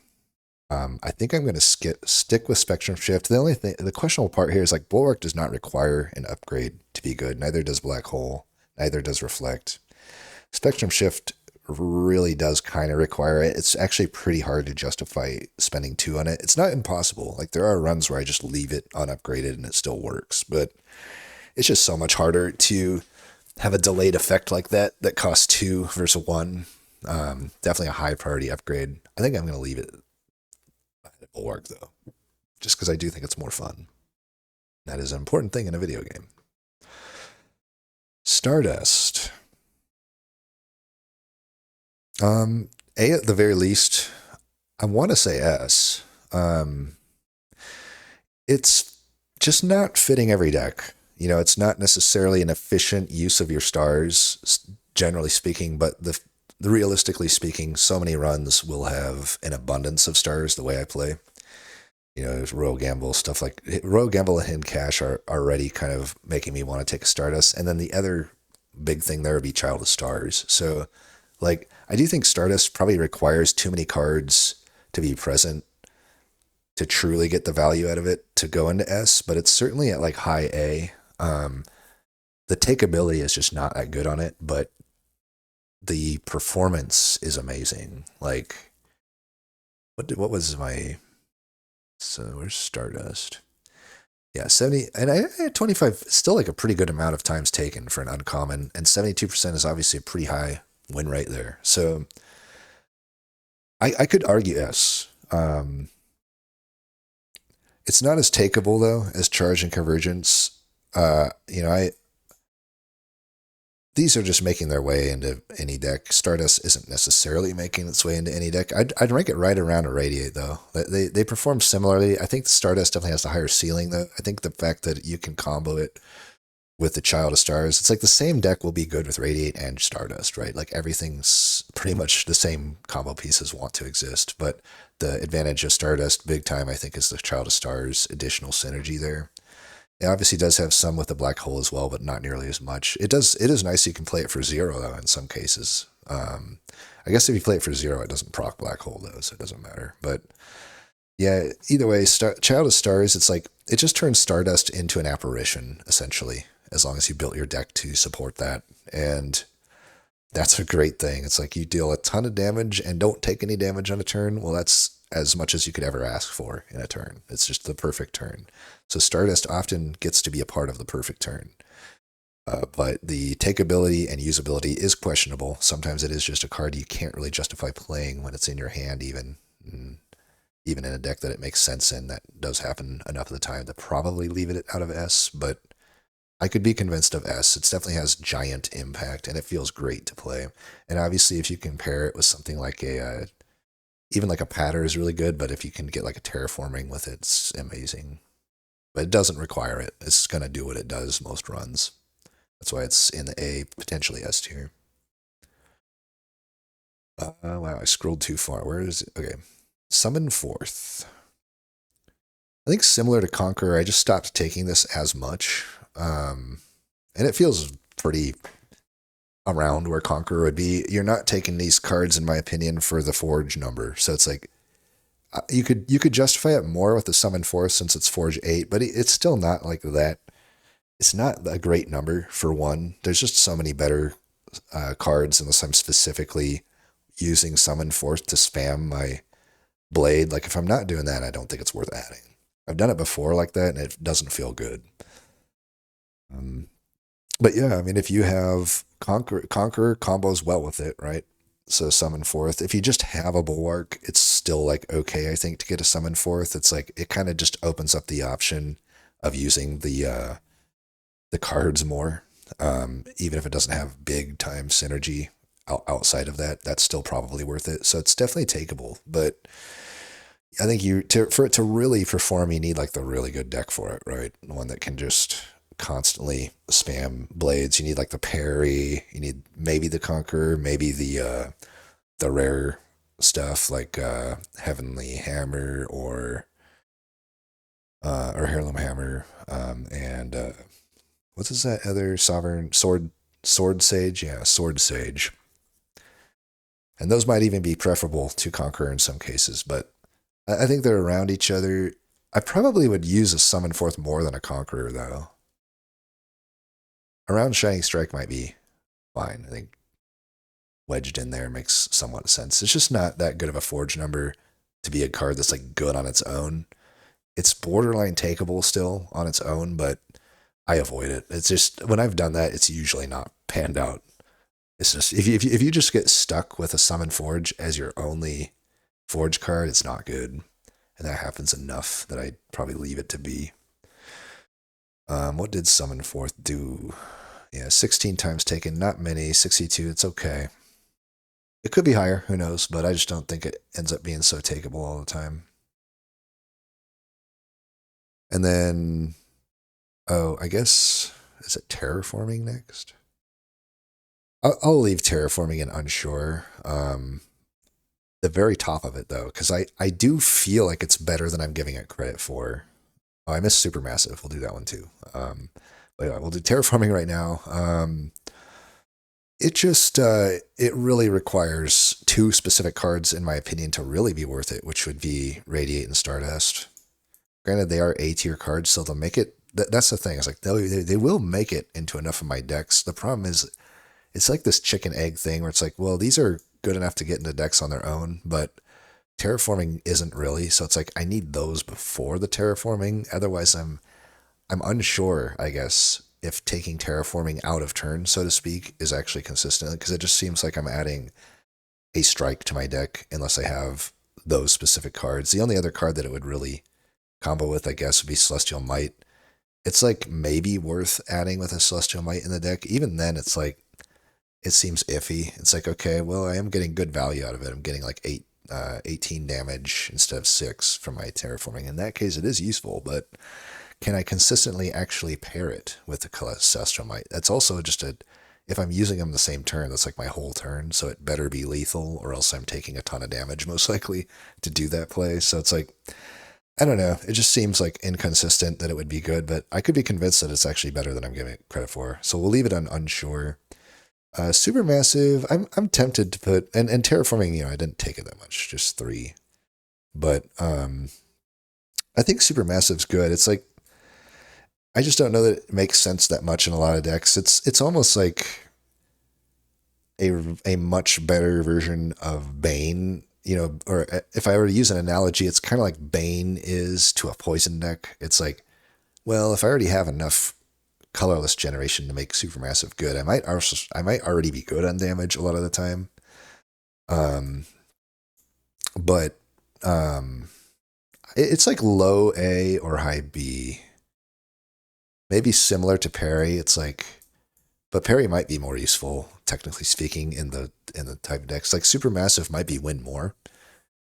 I think I'm going to stick with Spectrum Shift. The only thing, the questionable part here is like Bulwark does not require an upgrade to be good. Neither does Black Hole. Neither does Reflect. Spectrum Shift really does kind of require it. It's actually pretty hard to justify spending 2 on it. It's not impossible. Like there are runs where I just leave it unupgraded and it still works, but it's just so much harder to have a delayed effect like that costs 2 versus 1. Definitely a high priority upgrade. I think I'm going to leave it. It will work though, just because I do think it's more fun. That is an important thing in a video game. Stardust. A at the very least, I want to say S. It's just not fitting every deck. It's not necessarily an efficient use of your stars, generally speaking, but the realistically speaking, so many runs will have an abundance of stars the way I play. There's Royal Gamble, stuff like Royal Gamble and Hidden Cash are already kind of making me want to take a Stardust. And then the other big thing there would be Child of Stars. So, like, I do think Stardust probably requires too many cards to be present to truly get the value out of it to go into S, but it's certainly at like high A. The takeability is just not that good on it, but the performance is amazing. Like, what was my... So where's Stardust? Yeah, 70, and I had 25, still like a pretty good amount of times taken for an uncommon, and 72% is obviously a pretty high win rate there. So I could argue S. It's not as takeable though as Charge and Convergence. These are just making their way into any deck. Stardust isn't necessarily making its way into any deck. I'd rank it right around a Radiate, though. They perform similarly. I think the Stardust definitely has the higher ceiling, though. I think the fact that you can combo it with the Child of Stars, it's like the same deck will be good with Radiate and Stardust, right? Like everything's pretty much the same combo pieces want to exist. But the advantage of Stardust big time, I think, is the Child of Stars additional synergy there. It obviously does have some with the black hole as well, but not nearly as much. It does. It is nice you can play it for 0 though in some cases. I guess if you play it for 0, it doesn't proc black hole though, so it doesn't matter. But yeah, either way, Child of Stars, it's like it just turns Stardust into an apparition essentially, as long as you built your deck to support that, and that's a great thing. It's like you deal a ton of damage and don't take any damage on a turn. Well, that's as much as you could ever ask for in a turn. It's just the perfect turn. So Stardust often gets to be a part of the perfect turn. But the takeability and usability is questionable. Sometimes it is just a card you can't really justify playing when it's in your hand, even in a deck that it makes sense in. That does happen enough of the time to probably leave it out of S, but I could be convinced of S. It definitely has giant impact, and it feels great to play. And obviously, if you compare it with something like even like a Patter is really good, but if you can get like a Terraforming with it, it's amazing. But it doesn't require it. It's going to do what it does most runs. That's why it's in the A, potentially S tier. Wow, I scrolled too far. Where is it? Okay. Summon Forth. I think similar to Conqueror, I just stopped taking this as much. And it feels pretty around where Conqueror would be. You're not taking these cards, in my opinion, for the Forge number. So it's like, you could justify it more with the Summon Forth since it's Forge 8, but it's still not like that. It's not a great number for one. There's just so many better cards, unless I'm specifically using Summon Forth to spam my Blade. Like if I'm not doing that, I don't think it's worth adding. I've done it before like that, and it doesn't feel good. But yeah, I mean, if you have Conqueror combos well with it, right? So Summon Forth. If you just have a Bulwark, it's still like okay, I think, to get a Summon Forth. It's like it kind of just opens up the option of using the cards more. Even if it doesn't have big time synergy outside of that, that's still probably worth it. So it's definitely takeable. But I think for it to really perform, you need like the really good deck for it, right? One that can just constantly spam blades. You need like the parry. You need maybe the Conqueror, maybe the rare stuff like Heavenly Hammer or Heirloom Hammer, and what's that other Sovereign Sword Sage? Yeah, Sword Sage. And those might even be preferable to Conqueror in some cases, but I think they're around each other. I probably would use a Summon Forth more than a Conqueror, though. Around Shining Strike might be fine. I think wedged in there makes somewhat sense. It's just not that good of a Forge number to be a card that's like good on its own. It's borderline takeable still on its own, but I avoid it. It's just when I've done that, it's usually not panned out. It's just if you just get stuck with a Summon Forge as your only Forge card, it's not good, and that happens enough that I'd probably leave it to be. What did Summon Forth do? Yeah, 16 times taken, not many. 62, it's okay. It could be higher, who knows? But I just don't think it ends up being so takeable all the time. And then, oh, I guess is it Terraforming next? I'll leave Terraforming in unsure. The very top of it though, because I do feel like it's better than I'm giving it credit for. Oh, I missed Supermassive. We'll do that one too. But yeah, we'll do Terraforming right now. It just it really requires two specific cards, in my opinion, to really be worth it, which would be Radiate and Stardust. Granted, they are A tier cards, so they'll make it. That's the thing. It's like they will make it into enough of my decks. The problem is, it's like this chicken egg thing where it's like, well, these are good enough to get into decks on their own, but Terraforming isn't really. So it's like I need those before the Terraforming. Otherwise, I'm unsure, I guess, if taking Terraforming out of turn, so to speak, is actually consistent, because it just seems like I'm adding a strike to my deck unless I have those specific cards. The only other card that it would really combo with, I guess, would be Celestial Might. It's like maybe worth adding with a Celestial Might in the deck. Even then, it's like it seems iffy. It's like, okay, well, I am getting good value out of it. I'm getting like 18 damage instead of 6 from my Terraforming. In that case, it is useful, but can I consistently actually pair it with the Celestial Might? That's also just if I'm using them the same turn, that's like my whole turn, so it better be lethal, or else I'm taking a ton of damage most likely to do that play. So it's like, I don't know. It just seems like inconsistent that it would be good, but I could be convinced that it's actually better than I'm giving it credit for. So we'll leave it on unsure. Supermassive, I'm tempted to put, and terraforming, I didn't take it that much, just 3. But I think supermassive's good. It's like, I just don't know that it makes sense that much in a lot of decks. It's almost like a much better version of Bane, or if I were to use an analogy, it's kind of like Bane is to a poison deck. It's like, well, if I already have enough colorless generation to make supermassive good, I might already be good on damage a lot of the time. But it's like low A or high B. Maybe similar to Parry. It's like, but Parry might be more useful, technically speaking, in the type of decks. Like Supermassive might be win more.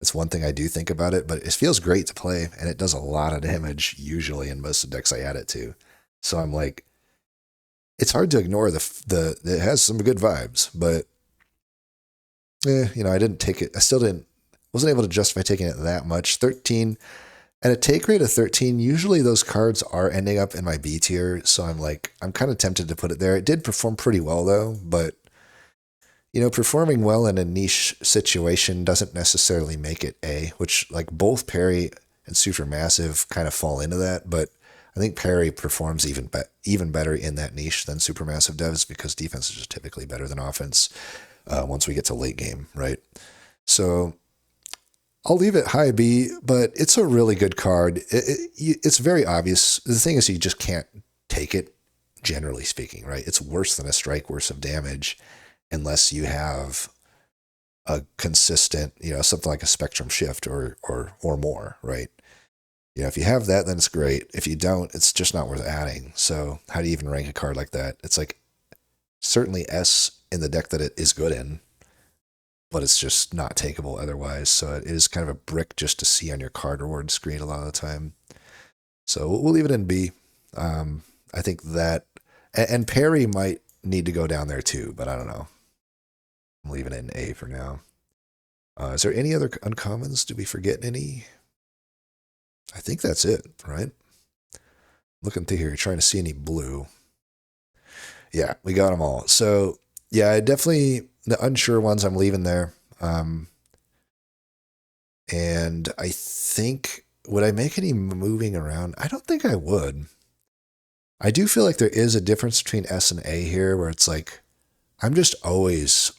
That's one thing I do think about it, but it feels great to play, and it does a lot of damage usually in most of the decks I add it to. So I'm like, it's hard to ignore the it has some good vibes, but I didn't take it. I still wasn't able to justify taking it that much. 13 at a take rate of 13. Usually those cards are ending up in my B tier, so I'm kind of tempted to put it there. It did perform pretty well though, but performing well in a niche situation doesn't necessarily make it A, which like both Parry and Supermassive kind of fall into that, but I think Parry performs even better in that niche than Supermassive does, because defense is just typically better than offense once we get to late game, right? So I'll leave it high B, but it's a really good card. It's very obvious. The thing is, you just can't take it, generally speaking, right? It's worse than a strike, worse of damage, unless you have a consistent, something like a spectrum shift or more, right? If you have that, then it's great. If you don't, it's just not worth adding. So how do you even rank a card like that? It's like certainly S in the deck that it is good in, but it's just not takeable otherwise. So it is kind of a brick just to see on your card reward screen a lot of the time. So we'll leave it in B. I think that, and Parry might need to go down there too, but I don't know. I'm leaving it in A for now. Is there any other uncommons? Did we forget any? I think that's it, right? Looking through here, trying to see any blue. Yeah, we got them all. So yeah, I definitely, the unsure ones I'm leaving there. And I think, would I make any moving around? I don't think I would. I do feel like there is a difference between S and A here, where it's like, I'm just always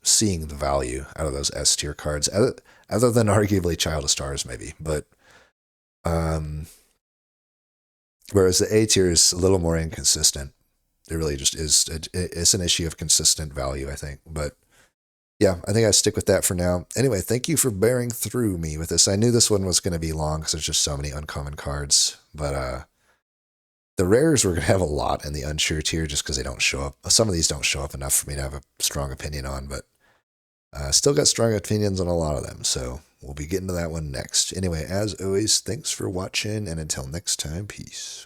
seeing the value out of those S tier cards, other than arguably Child of Stars maybe, but whereas the A tier is a little more inconsistent. It really just is. It's an issue of consistent value, I think. But yeah, I think I stick with that for now. Anyway, thank you for bearing through me with this. I knew this one was going to be long because there's just so many uncommon cards. But the rares we're going to have a lot in the unsure tier just because they don't show up. Some of these don't show up enough for me to have a strong opinion on, but still got strong opinions on a lot of them. So we'll be getting to that one next. Anyway, as always, thanks for watching, and until next time, peace.